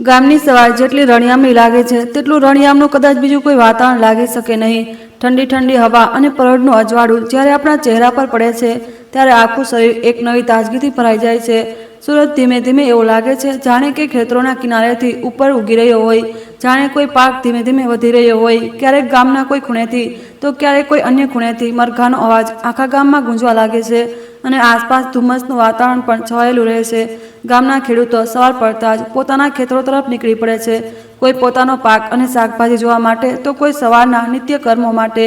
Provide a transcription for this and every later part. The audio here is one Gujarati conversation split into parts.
ગામની સવાર જેટલી રણિયામણી લાગે છે તેટલું રણિયામણું કદાચ બીજું કોઈ વાતાવરણ લાગી શકે નહીં। ઠંડી ઠંડી હવા અને પરોઢનું અજવાળું જ્યારે આપણા ચહેરા પર પડે છે ત્યારે આખું શરીર એક નવી તાજગીથી ભરાઈ જાય છે। સૂરજ ધીમે ધીમે એવું લાગે છે જાણે કે ખેતરોના કિનારેથી ઉપર ઉગી રહ્યો હોય, જાણે કોઈ પાક ધીમે ધીમે વધી રહ્યો હોય। ક્યારેક ગામના કોઈ ખૂણેથી તો ક્યારેક કોઈ અન્ય ખૂણેથી મરઘાનો અવાજ આખા ગામમાં ગુંજવા લાગે છે અને આસપાસ ધુમ્મસનું વાતાવરણ પણ છવાયેલું રહે છે। ગામના ખેડૂતો સવાર પડતા જ પોતાના ખેતરો તરફ નીકળી પડે છે, કોઈ પોતાનો પાક અને શાકભાજી જોવા માટે તો કોઈ સવારના નિત્ય કર્મો માટે।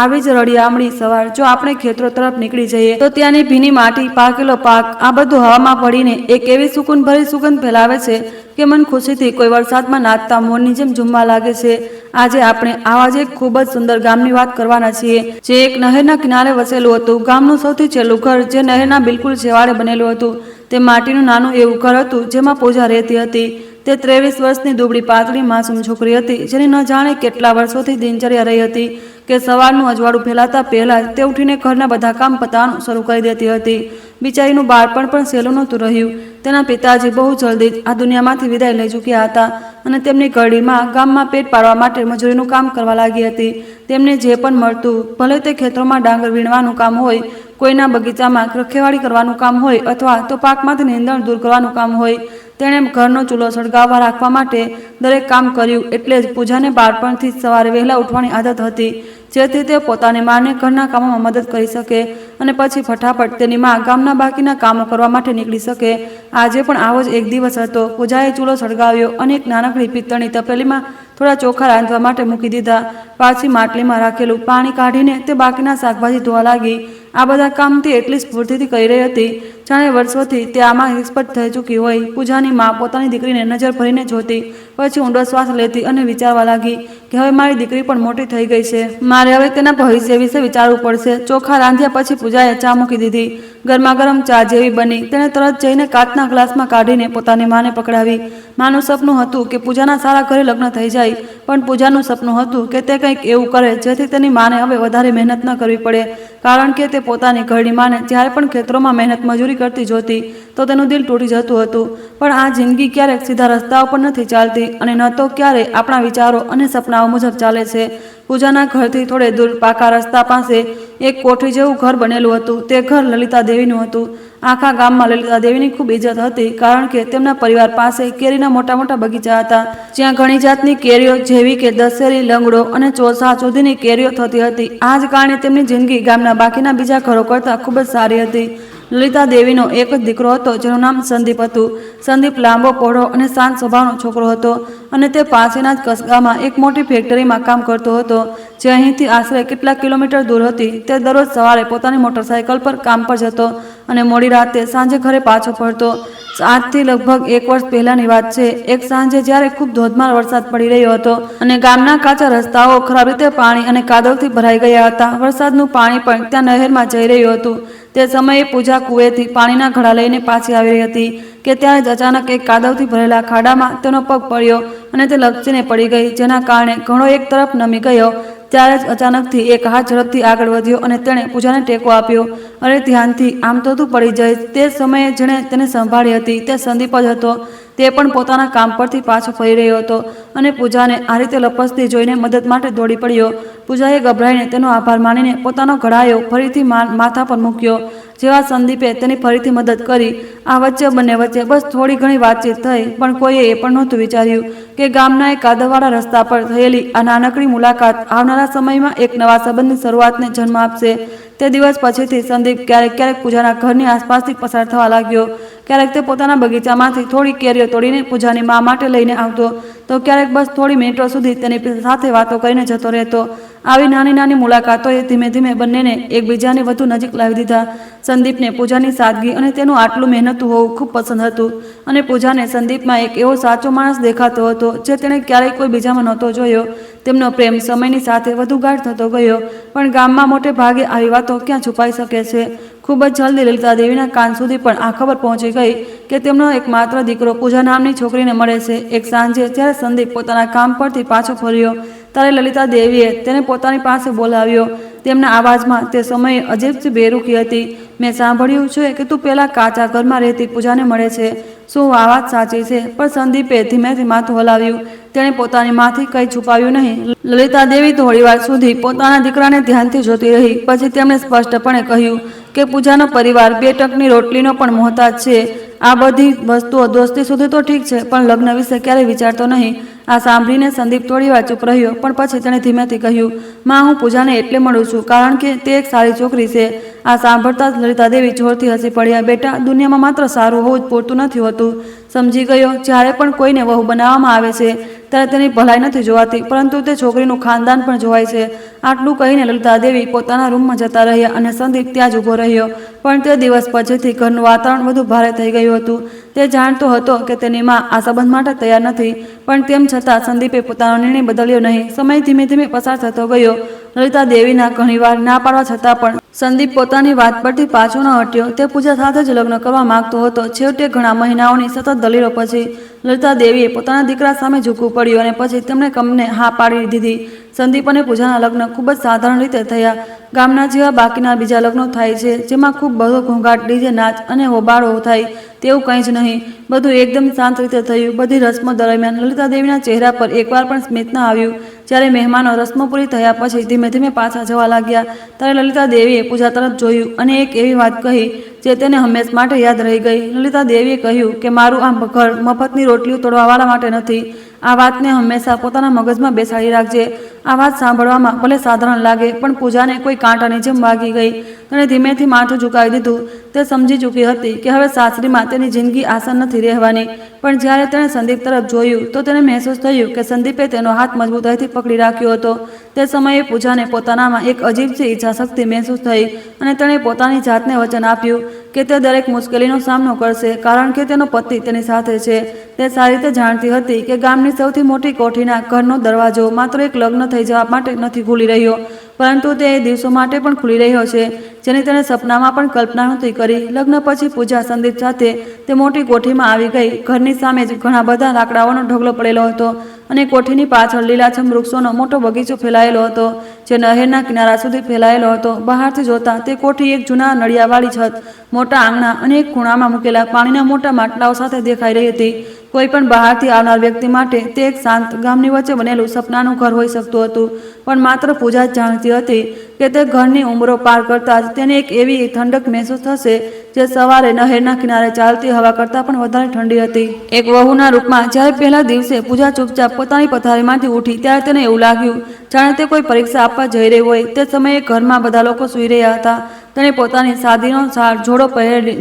આવી જ રળિયામણી સવાર જો આપણે ખેતરો તરફ નીકળી જઈએ તો ત્યાંની ભીની માટી, પાકેલો પાક આ બધું હવામાં પડીને એક એવી સુકૂનભરી સુગંધ ફેલાવે છે કે મન ખુશીથી કોઈ વરસાદમાં નાચતા મોરની જેમ ઝૂમવા લાગે છે। આજે આપણે આવા જ એક ખૂબ જ સુંદર ગામની વાત કરવાના છીએ જે એક નહેરના કિનારે વસેલું હતું। ગામનું સૌથી છેલ્લું ઘર જે નહેરના બિલકુલ છેવાડે બનેલું હતું તે માટીનું નાનું એવું ઘર હતું જેમાં પૂજા રહેતી હતી। તે 23 વર્ષની દુબળી પાતળી માસૂમ છોકરી હતી જેની ન જાણે કેટલા વર્ષોથી દિનચર્યા રહી હતી કે સવારનું અજવાળું ફેલાતા પહેલા જ તે ઉઠીને ઘરના બધા કામ પતાવવાનું શરૂ કરી દેતી હતી। બિચારીનું બાળપણ પણ સહેલું નહોતું રહ્યું। તેના પિતાજી બહુ જલ્દી જ આ દુનિયામાંથી વિદાય લઈ ચૂક્યા હતા અને તેમની ઘરડીમાં ગામમાં પેટ પાડવા માટે મજૂરીનું કામ કરવા લાગી હતી। તેમને જે પણ મળતું, ભલે તે ખેતરોમાં ડાંગર વીણવાનું કામ હોય, કોઈના બગીચામાં રખેવાળી કરવાનું કામ હોય અથવા તો પાકમાંથી નીંદણ દૂર કરવાનું કામ હોય, તેણે ઘરનો ચૂલો સળગાવવા રાખવા માટે દરેક કામ કર્યું। એટલે જ પૂજાને બાળપણથી જ સવારે વહેલા ઉઠવાની આદત હતી જેથી તે પોતાની માને ઘરના કામોમાં મદદ કરી શકે અને પછી ફટાફટ તેની મા ગામના બાકીના કામો કરવા માટે નીકળી શકે। આજે પણ આવો જ એક દિવસ હતો। પૂજાએ ચૂલો સળગાવ્યો અને એક નાનકડી પિત્તળની તપેલીમાં થોડા ચોખા રાંધવા માટે મૂકી દીધા। પાછી માટલીમાં રાખેલું પાણી કાઢીને તે બાકીના શાકભાજી ધોવા લાગી। આ બધા કામ તે એટલી સ્ફૂર્તિથી કરી રહી હતી જાણે વર્ષોથી તે આમાં એક્સપર્ટ થઈ ચૂકી હોય। પૂજાની મા પોતાની દીકરીને નજર ભરીને જોતી, પછી ઊંડો શ્વાસ લેતી અને વિચારવા લાગી કે હવે મારી દીકરી પણ મોટી થઈ ગઈ છે, મારે હવે તેના ભવિષ્ય વિશે વિચારવું પડશે। ચોખા રાંધ્યા પછી પૂજાએ ચા મૂકી દીધી। ગરમા ગરમ ચા જેવી બની તેણે તરત જઈને કાચના ગ્લાસમાં કાઢીને પોતાની માને પકડાવી। માનું સપનું હતું કે પૂજાના સારા ઘરે લગ્ન થઈ જાય, પણ પૂજાનું સપનું હતું કે તે કંઈક એવું કરે જેથી તેની માને હવે વધારે મહેનત ન કરવી પડે, કારણ કે તે પોતાની ઘરડી માને જ્યારે પણ ખેતરોમાં મહેનત મજૂરી કરતી જોતી તો તેનું દિલ તૂટી જતું હતું। પણ આ જિંદગી ક્યારેક સીધા રસ્તાઓ પર નથી ચાલતી અને ન તો ક્યારે આપણા વિચારો અને સપનાઓ મુજબ ચાલે છે। પૂજાના ઘરથી થોડે દૂર પાકા રસ્તા પાસે એક કોઠી જેવું ઘર બનેલું હતું। તે ઘર લલિતા દેવીનું હતું। આખા ગામમાં લલિતા દેવીની ખૂબ ઇજ્જત હતી કારણ કે તેમના પરિવાર પાસે કેરીના મોટા મોટા બગીચા હતા જ્યાં ઘણી જાતની કેરીઓ જેવી કે દશેરી, લંગડો અને ચોસા સુધીની કેરીઓ થતી હતી। આ જ કારણે તેમની જિંદગી ગામના બાકીના બીજા ઘરો કરતાં ખૂબ જ સારી હતી। લલિતા દેવીનો એક જ દીકરો હતો જેનું નામ સંદીપ હતું। સંદીપ લાંબો, પહોળો અને શાંત સ્વભાવનો છોકરો હતો અને તે પાસેના જ કસબામાં એક મોટી ફેક્ટરીમાં કામ કરતો હતો જે અહીંથી આશરે કેટલાક કિલોમીટર દૂર હતી। તે દરરોજ સવારે પોતાની મોટરસાયકલ પર કામ પર જતો અને મોડી રાતે સાંજે ઘરે પાછો ફરતો। આજથી લગભગ 1 વર્ષ પહેલાની વાત છે। એક સાંજે જ્યારે ખૂબ ધોધમાર વરસાદ પડી રહ્યો હતો અને ગામના કાચા રસ્તાઓ ખરાબ રીતે પાણી અને કાદવથી ભરાઈ ગયા હતા, વરસાદનું પાણી પણ ત્યાં નહેરમાં જઈ રહ્યું હતું। તે સમયે પૂજા કૂવેથી પાણીના ઘડા લઈને પાછી આવી રહી હતી કે ત્યારે જ અચાનક એક કાદવથી ભરેલા ખાડામાં તેનો પગ પડ્યો અને તે લપસીને પડી ગઈ, જેના કારણે ઘણો એક તરફ નમી ગયો। ત્યારે જ અચાનકથી એક હાથ ઝડપથી આગળ વધ્યો અને તેણે પૂજાને ટેકો આપ્યો। અરે ધ્યાનથી, આમ તો તું પડી જઈશ। તે સમયે જેણે તેને સંભાળી હતી તે સંદીપ જ હતો। તે પણ પોતાના કામ પરથી પાછો ફરી રહ્યો હતો અને પૂજાને આ રીતે લપસતી જોઈને મદદ માટે દોડી પડ્યો। પૂજાએ ગભરાઈને તેનો આભાર માનીને પોતાનો ઘડાયો ફરીથી માથા પર મૂક્યો। જેવા સંદીપે તેની ફરીથી મદદ કરી, આ વચ્ચે બંને વચ્ચે બસ થોડી ઘણી વાતચીત થઈ, પણ કોઈએ એ પણ નહોતું વિચાર્યું કે ગામના એક કાદવવાળા રસ્તા પર થયેલી આ નાનકડી મુલાકાત આવનારા સમયમાં એક નવા સંબંધની શરૂઆતને જન્મ આપશે। તે દિવસ પછીથી સંદીપ ક્યારેક ક્યારેક પૂજાના ઘરની આસપાસથી પસાર થવા લાગ્યો। ક્યારેક તે પોતાના બગીચામાંથી થોડી કેરીઓ તોડીને પૂજાની મા માટે લઈને આવતો તો ક્યારેક બસ થોડી મિનિટો સુધી તેની સાથે વાતો કરીને જતો રહેતો। આવી નાની નાની મુલાકાતોએ ધીમે ધીમે બંનેને એકબીજાને વધુ નજીક લાવી દીધા। સંદીપને પૂજાની સાદગી અને તેનું આટલું મહેનતું હોવું ખૂબ પસંદ હતું અને પૂજાને સંદીપમાં એક એવો સાચો માણસ દેખાતો હતો જે તેણે ક્યારેય કોઈ બીજામાં નહોતો જોયો। તેમનો પ્રેમ સમયની સાથે વધુ ગાઢ થતો ગયો, પણ ગામમાં મોટે ભાગે આવી વાતો ક્યાં છુપાઈ શકે છે। ખૂબ જ જલ્દી લલિતા દેવીના કાન સુધી પણ આ ખબર પહોંચી ગઈ કે તેમનો એકમાત્ર દીકરો પૂજા નામની છોકરીને મળે છે। એક સાંજે જ્યારે સંદીપ પોતાના કામ પરથી પાછો ફર્યો ત્યારે લલિતા દેવીએ તેને પોતાની પાસે બોલાવ્યો। તેમના અવાજમાં તે સમયે અજીબ બેરૂખી હતી। મેં સાંભળ્યું છે કે તું પેલા કાચા ઘરમાં રહેતી પૂજાને મળે છે. શું આ વાત સાચી છે? પણ સંદીપે ધીમેથી માથું હલાવ્યું. તેણે પોતાની માંથી કંઈ છુપાવ્યું નહીં. લલિતા દેવી થોડીવાર સુધી પોતાના દીકરાને ધ્યાનથી જોતી રહી. પછી તેમણે સ્પષ્ટપણે કહ્યું કે પૂજાનો પરિવાર 2 ટંકની રોટલીનો પણ મોહતાજ છે. આ બધી વસ્તુઓ દોસ્તી સુધી તો ઠીક છે, પણ લગ્ન વિશે ક્યારેય વિચારતો નહીં. આ સાંભળીને સંદીપ થોડીવાર ચૂપ રહ્યો, પણ પછી તેણે ધીમેથી કહ્યું, માં, હું પૂજાને એટલે મળું છું કારણ કે તે એક સારી છોકરી છે. આ સાંભળતા જ લલિતા દેવી જોરથી હસી પડ્યા. બેટા, દુનિયામાં માત્ર સારું હોવું જ પૂરતું નથી હોતું. સમજી ગયો? જ્યારે પણ કોઈને વહુ બનાવવામાં આવે છે ત્યારે તેની ભલાઈ નથી જોવાતી, પરંતુ તે છોકરીનું ખાનદાન પણ જોવાય છે. આટલું કહીને લલિતા દેવી પોતાના રૂમમાં જતા રહ્યા અને સંદીપ ત્યાં જ ઊભો રહ્યો. પણ તે દિવસ પછીથી ઘરનું વાતાવરણ વધુ ભારે થઈ ગયું હતું. તે જાણતો હતો કે તેની માં આ સંબંધ માટે તૈયાર નથી, પણ તેમ છતાં સંદીપે પોતાનો નિર્ણય બદલ્યો નહીં. સમય ધીમે ધીમે પસાર થતો ગયો. લલિતા દેવીના ઘણીવાર ના પાડવા છતાં પણ સંદીપ પોતાની વાત પરથી પાછો ન હટ્યો. તે પૂજા સાથે જ લગ્ન કરવા માંગતો હતો. છેવટે ઘણા મહિનાઓની સતત દલીલો પછી લલિતા દેવીએ પોતાના દીકરા સામે ઝૂકવું પડ્યું અને પછી તેમણે કમને હા પાડી દીધી. સંદીપ અને પૂજાના લગ્ન ખૂબ જ સાધારણ રીતે થયા. ગામના જેવા બાકીના બીજા લગ્નો થાય છે, જેમાં ખૂબ બધો ઘોંઘાટ, ડીજે, નાચ અને હોબાળો થાય તેવું કંઈ જ નહીં. બધું એકદમ શાંત રીતે થયું. બધી રસમો દરમિયાન લલિતા દેવીના ચહેરા પર એકવાર પણ સ્મિત ન આવ્યું. જ્યારે મહેમાનો રસમો પૂરી થયા પછી ધીમે ધીમે પાછા જવા લાગ્યા, ત્યારે લલિતા દેવીએ પૂજા તરફ જોયું અને એક એવી વાત કહી જે તેને હંમેશ માટે યાદ રહી ગઈ. લલિતા દેવીએ કહ્યું કે મારું આ ઘર મફતની રોટલીઓ તોડવાવાળા માટે નથી. આ વાતને હંમેશા પોતાના મગજમાં બેસાડી રાખજે. આ વાત સાંભળવામાં ભલે સાધારણ લાગે, પણ પૂજાને કોઈ કાંટાની જેમ વાગી ગઈ. તેણે ધીમેથી માથું ઝુકાવી દીધું. તે સમજી ચૂકી હતી કે હવે સાસરીમાં તેની જિંદગી આસાન નથી રહેવાની. પણ જ્યારે તેણે સંદીપ તરફ જોયું તો તેને મહેસૂસ થયું કે સંદીપે તેનો હાથ મજબૂતાઈથી પકડી રાખ્યો હતો. તે સમયે પૂજાને પોતાનામાં એક અજીબસી ઈચ્છાશક્તિ મહેસૂસ થઈ અને તેણે પોતાની જાતને વચન આપ્યું કે તે દરેક મુશ્કેલીનો સામનો કરશે, કારણ કે તેનો પતિ તેની સાથે છે. તે સારી રીતે જાણતી હતી કે ગામની સૌથી મોટી કોઠીના ઘરનો દરવાજો માત્ર એક લગ્ન થઈ જવા માટે નથી ખુલી રહ્યો, પરંતુ તે દિવસો માટે પણ ખુલી રહ્યો છે જેની તેણે સપનામાં પણ કલ્પના નહોતી કરી. લગ્ન પછી પૂજા સંદીપ સાથે તે મોટી કોઠીમાં આવી ગઈ. ઘરની સામે જ ઘણા બધા લાકડાઓનો ઢગલો પડેલો હતો અને કોઠીની પાછળ લીલાછમ વૃક્ષોનો મોટો બગીચો ફેલાયેલો હતો જે નહેરના કિનારા સુધી ફેલાયેલો હતો. બહારથી જોતા તે કોઠી એક જૂના નળિયાવાળી છત, મોટા આંગણા અને એક ખૂણામાં મૂકેલા પાણીના મોટા માટલાઓ સાથે દેખાઈ રહી હતી. કોઈ પણ બહારથી આવનાર વ્યક્તિ માટે તે એક શાંત ગામની વચ્ચે બનેલું સપનાનું ઘર હોઈ શકતું હતું. પણ માત્ર પૂજા જ જાણતી હતી કે તે ઘરની ઉંમરો પાર કરતા જ તેને એક એવી ઠંડક મહેસૂસ થશે જે સવારે નહેરના કિનારે ચાલતી હવા કરતાં પણ વધારે ઠંડી હતી. એક વહુના રૂપમાં જ્યારે પહેલા દિવસે પૂજા ચૂપચાપ પોતાની પથારીમાંથી ઉઠી ત્યારે તેને એવું લાગ્યું જાણે તે કોઈ પરીક્ષા આપવા જઈ રહી હોય. તે સમયે ઘરમાં બધા લોકો સૂઈ રહ્યા હતા. તેણે પોતાની સાદીનો જોડો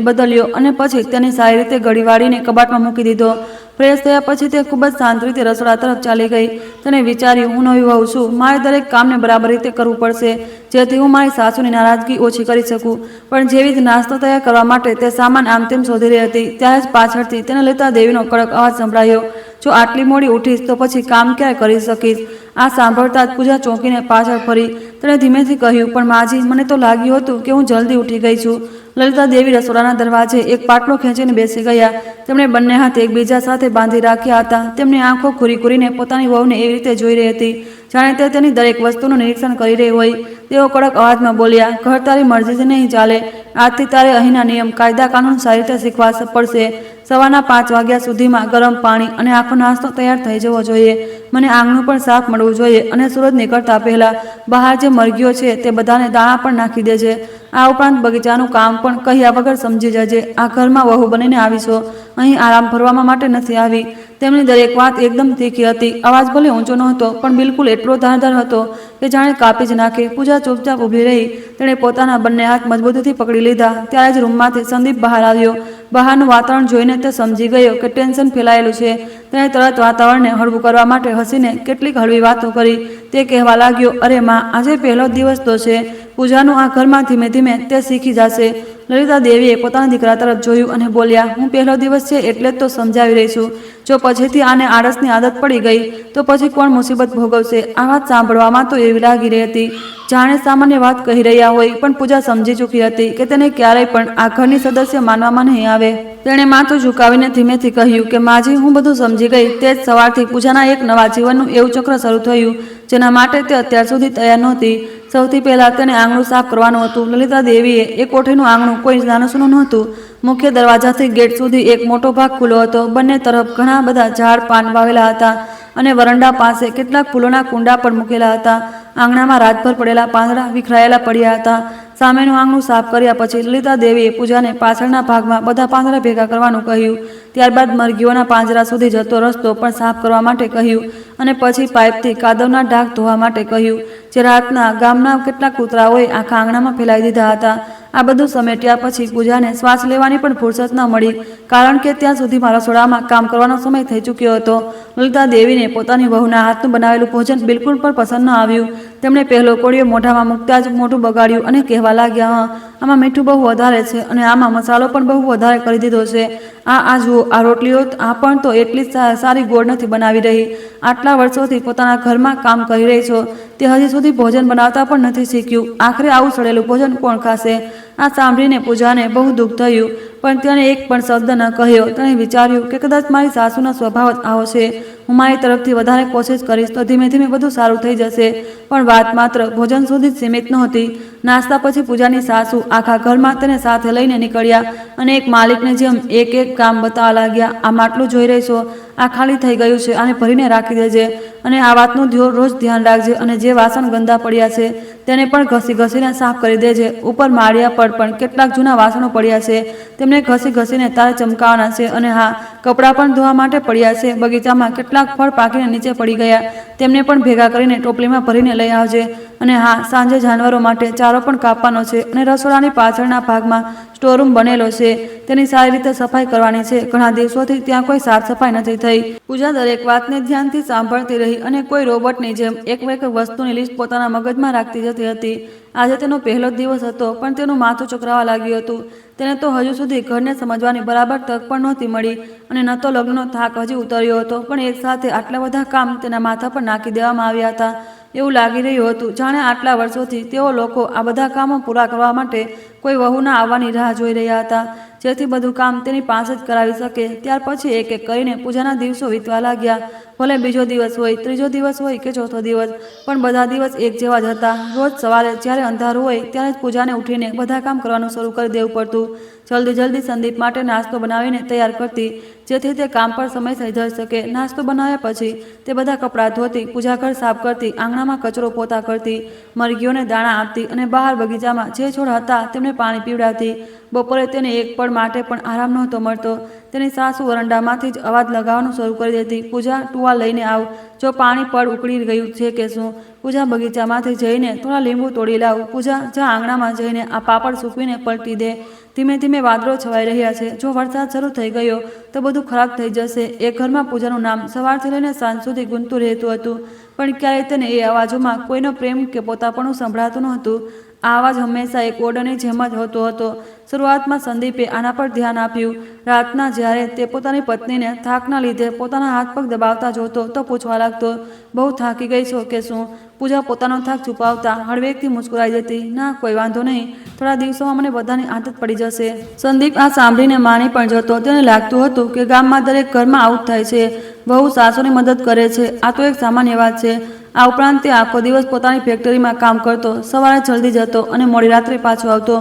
બદલ્યો અને પછી તેની સારી રીતે ઘડી વાળીને કબાટમાં મૂકી દીધો. ફ્રેશ થયા પછી તે ખૂબ જ શાંત રીતે રસોડા તરફ ચાલી ગઈ. તેણે વિચાર્યું, હું નવી વહુ છું, મારે દરેક કામને બરાબર રીતે કરવું પડશે જેથી હું મારી સાસુની નારાજગી ઓછી કરી શકું. પણ જેવી જ નાસ્તો તૈયાર કરવા માટે તે સામાન આમ તેમ શોધી રહી હતી ત્યારે જ પાછળથી તેને લલિતા દેવીનો કડક અવાજ સંભળાયો, જો આટલી મોડી ઉઠીશ તો પછી કામ ક્યારે કરી શકીશ? આ સાંભળતા જ પૂજા ચોંકીને પાછળ ફરી. તેણે ધીમેથી કહ્યું, પણ માજી, મને તો લાગ્યું હતું કે હું જલ્દી ઉઠી ગઈ છું. લલિતા દેવી રસોડાના દરવાજે એક પાટલો ખેંચીને બેસી ગયા. તેમણે બંને હાથ એકબીજા સાથે બાંધી રાખ્યા હતા. તેમની આંખો ખૂરી ખૂરીને પોતાની વહુને એવી રીતે જોઈ રહી હતી જાણે તે તેની દરેક વસ્તુનું નિરીક્ષણ કરી રહી હોય. તેઓ કડક અવાજમાં બોલ્યા, ઘર તારી મરજીથી નહીં ચાલે. આજથી તારે અહીંના નિયમ, કાયદા, કાનૂન સારી રીતે શીખવા પડશે. સવારના 5 વાગ્યા સુધીમાં ગરમ પાણી અને આખો નાસ્તો તૈયાર થઈ જવો જોઈએ. મને આંગણું પણ સાફ મળવું જોઈએ અને સૂરજ નીકળતા પહેલા બહાર જે મરઘીઓ છે તે બધાને દાણા પણ નાખી દેજે. આ ઉપરાંત બગીચાનું કામ પણ કહ્યા વગર સમજી જજે. આ ઘરમાં વહુ બનીને આવીશો, અહીં આરામ ફરવા માટે નથી આવી. તેમની દરેક વાત એકદમ તીખી હતી. અવાજ ભલે ઊંચો નહોતો પણ બિલકુલ એટલો ધારદાર હતો કે જાણે કાપી જ નાખે. પૂજા ચૂપચાપ ઊભી રહી. તેણે પોતાના બંને હાથ મજબૂતીથી પકડી લીધા. ત્યારે જ રૂમમાંથી સંદીપ બહાર આવ્યો. બહારનું વાતાવરણ જોઈને તે સમજી ગયો કે ટેન્શન ફેલાયેલું છે. તેણે તરત વાતાવરણને હળવું કરવા માટે હસીને કેટલીક હળવી વાતો કરી. તે કહેવા લાગ્યો, અરે માં, આજે પહેલો દિવસ તો છે. પૂજાનું આ ઘરમાં ધીમે ધીમે તે શીખી જશે. લલિતા દેવીએ પોતાના દીકરા તરફ જોયું અને બોલ્યા, હું પહેલો દિવસ છે એટલે જ તો સમજાવી રહી છું. જો પછીથી આને આળસની આદત પડી ગઈ તો પછી કોણ મુસીબત ભોગવશે? આ વાત સાંભળવામાં તો એવી લાગી રહી હતી જાણે સામાન્ય વાત કહી રહ્યા હોય, પણ પૂજા સમજી ચૂકી હતી કે તેને ક્યારેય પણ આ ઘરની સદસ્ય માનવામાં નહીં આવે. તેણે માથું ઝુકાવીને ધીમેથી કહ્યું કે માજી, હું બધું સમજી ગઈ. તે જ સવારથી પૂજાના એક નવા જીવનનું એવું ચક્ર શરૂ થયું જેના માટે તે અત્યાર સુધી તૈયાર નહોતી. સૌથી પહેલા તેને આંગણું સાફ કરવાનું હતું. લલિતા દેવીએ એ કોઠીનું આંગણું કોઈ નાનું સૂનું નહોતું. મુખ્ય દરવાજાથી ગેટ સુધી એક મોટો ભાગ ખુલ્લો હતો. બંને તરફ ઘણા બધા ઝાડ પાન વાવેલા હતા અને વરંડા પાસે કેટલાક ફૂલોના કુંડા પણ મૂકેલા હતા. આંગણામાં રાતભર પડેલા પાંદડા વિખરાયેલા પડ્યા હતા. સામેનું આંગણું સાફ કર્યા પછી લલિતા દેવીએ પૂજાને પાછળના ભાગમાં બધા પાંદડા ભેગા કરવાનું કહ્યું. ત્યારબાદ મરઘીઓના પાંજરા સુધી જતો રસ્તો પણ સાફ કરવા માટે કહ્યું અને પછી પાઇપથી કાદવના ડાઘ ધોવા માટે કહ્યું. જે રાતના ગામના કેટલાક કૂતરાઓએ આખા આંગણામાં ફેલાવી દીધા હતા. આ બધું સમેટ્યા પછી પૂજાને શ્વાસ લેવાની પણ ફુરસત ન મળી, કારણ કે ત્યાં સુધીમાં રસોડામાં કામ કરવાનો સમય થઈ ચૂક્યો હતો. લલિતા દેવીને પોતાની વહુના હાથનું બનાવેલું ભોજન બિલકુલ પણ પસંદ ન આવ્યું. તેમણે પહેલો કોળિયો મોઢામાં મૂકતા જ મોઢું બગાડ્યું અને કહેવા લાગ્યા, આમાં મીઠું બહુ વધારે છે અને આમાં મસાલો પણ બહુ વધારે કરી દીધો છે. આ જુઓ, આ રોટલીઓ આ પણ તો એટલી જ સારી ગોળ નથી બનાવી રહી. આટલા વર્ષોથી પોતાના ઘરમાં કામ કરી રહી છો, તે હજી સુધી ભોજન બનાવતા પણ નથી શીખ્યું. આખરે આવું સડેલું ભોજન કોણ ખાશે? આ સાંભળીને પૂજાને બહુ દુઃખ થયું, પણ તેણે એક પણ શબ્દ ન કહ્યો. તેણે વિચાર્યું કે કદાચ મારી સાસુનો સ્વભાવ જ આવો છે. હું મારી તરફથી વધારે કોશિશ કરીશ તો ધીમે ધીમે બધું સારું થઈ જશે. પણ વાત માત્ર ભોજન સુધી જ સીમિત નહોતી. નાસ્તા પછી પૂજાની સાસુ આખા ઘરમાં તેને સાથે લઈને નીકળ્યા અને એક માલિકને જેમ એક એક કામ બતાવવા લાગ્યા. આ માટલું જોઈ રહી છો, આ ખાલી થઈ ગયું છે, આને ભરીને રાખી દેજે અને આ વાતનું રોજ ધ્યાન રાખજે અને જે વાસણ ગંદા પડ્યા છે તેને પણ ઘસી ઘસીને સાફ કરી દેજે. ઉપર માળિયા પર પણ કેટલાક જૂના વાસણો પડ્યા છે, તેમને ઘસી ઘસીને તારે ચમકાવવાના છે. અને હા, કપડાં પણ ધોવા માટે પડ્યા છે. બગીચામાં કેટલાક ફળ પાકીને નીચે પડી ગયા, તેમને પણ ભેગા કરીને ટોપલીમાં ભરીને લઈ આવજે. અને હા, સાંજે જાનવરો માટે ચારો પણ કાપવાનો છે અને રસોડાની પાછળના ભાગમાં સ્ટોરરૂમ બનેલો છે, તેની સારી રીતે સફાઈ કરવાની છે. ઘણા દિવસોથી ત્યાં કોઈ સાફ સફાઈ નથી થઈ. પૂજા દરેક વાતને ધ્યાનથી સાંભળતી રહી અને કોઈ રોબોટની જેમ એક વસ્તુની લિસ્ટ પોતાના મગજમાં રાખતી જતી હતી. આજે તેનો પહેલો જ દિવસ હતો, પણ તેનું માથું ચકરાવા લાગ્યું હતું. તેને તો હજુ સુધી ઘરને સમજવાની બરાબર તક પણ નહોતી મળી અને ન તો લગ્નનો થાક હજી ઉતર્યો હતો, પણ એક સાથે આટલા બધા કામ તેના માથા પર નાખી દેવામાં આવ્યા હતા. એવું લાગી રહ્યું હતું જાણે આટલા વર્ષોથી તેઓ લોકો આ બધા કામો પૂરા કરવા માટે કોઈ વહુના આવવાની રાહ જોઈ રહ્યા હતા, જેથી બધું કામ તેની પાસે જ કરાવી શકે. ત્યાર પછી એક એક કરીને પૂજાના દિવસો વીતવા લાગ્યા. ભલે બીજો દિવસ હોય, ત્રીજો દિવસ હોય કે ચોથો દિવસ, પણ બધા દિવસ એક જેવા જ હતા. રોજ સવારે જ્યારે અંધારું હોય ત્યારે જ પૂજાને ઉઠીને બધા કામ કરવાનું શરૂ કરી દેવું પડતું. જલ્દી જલ્દી સંદીપ માટે નાસ્તો બનાવીને તૈયાર કરતી, જેથી તે કામ પર સમયસર જઈ શકે. નાસ્તો બનાવ્યા પછી તે બધા કપડાં ધોતી, પૂજા ઘર સાફ કરતી, આંગણામાં કચરો પોતા કરતી, મરઘીઓને દાણા આપતી અને બહાર બગીચામાં જે છોડ હતા તેમને પાણી પીવડાવતી. બપોરે તેને એક પળ માટે પણ આરામ નહોતો મળતો. તેની સાસુ વરંડામાંથી જ અવાજ લગાવવાનું શરૂ કરી દેતી, પૂજા ટુવાલ લઈને આવ, જો પાણી પડ ઉકળી ગયું છે કે શું. પૂજા બગીચામાંથી જઈને થોડા લીંબુ તોડી લાવ. પૂજા જા આંગણામાં જઈને આ પાપડ સૂકવીને પલટી દે. ધીમે ધીમે વાદળો છવાઈ રહ્યા છે, જો વરસાદ શરૂ થઈ ગયો તો બધું ખરાબ થઈ જશે. એ ઘરમાં પૂજાનું નામ સવારથી લઈને સાંજ સુધી ગુંજતું રહેતું હતું, પણ ક્યારેય તેને એ અવાજોમાં કોઈનો પ્રેમ કે પોતાપણું સંભળાતું નહોતું. આ અવાજ હંમેશા એક ઓર્ડરની જેમ જ હોતો હતો. શરૂઆતમાં સંદીપે આના પર ધ્યાન આપ્યું. રાતના જ્યારે તે પોતાની પત્નીને થાકના લીધે પોતાના હાથ પગ દબાવતા જોતો તો પૂછવા લાગતો, બહુ થાકી ગઈ છો કે શું? પૂજા પોતાનો થાક છુપાવતા હળવેકથી મુસ્કુરાઈ જતી, ના કોઈ વાંધો નહીં, થોડા દિવસોમાં મને બધાની આદત પડી જશે. સંદીપ આ સાંભળીને માની પણ જતો. તેને લાગતું હતું કે ગામમાં દરેક ઘરમાં આવું જ થાય છે, વહુ સાસુની મદદ કરે છે, આ તો એક સામાન્ય વાત છે. આ ઉપરાંત તે આખો દિવસ પોતાની ફેક્ટરીમાં કામ કરતો, સવારે જલ્દી જતો અને મોડી રાત્રે પાછો આવતો,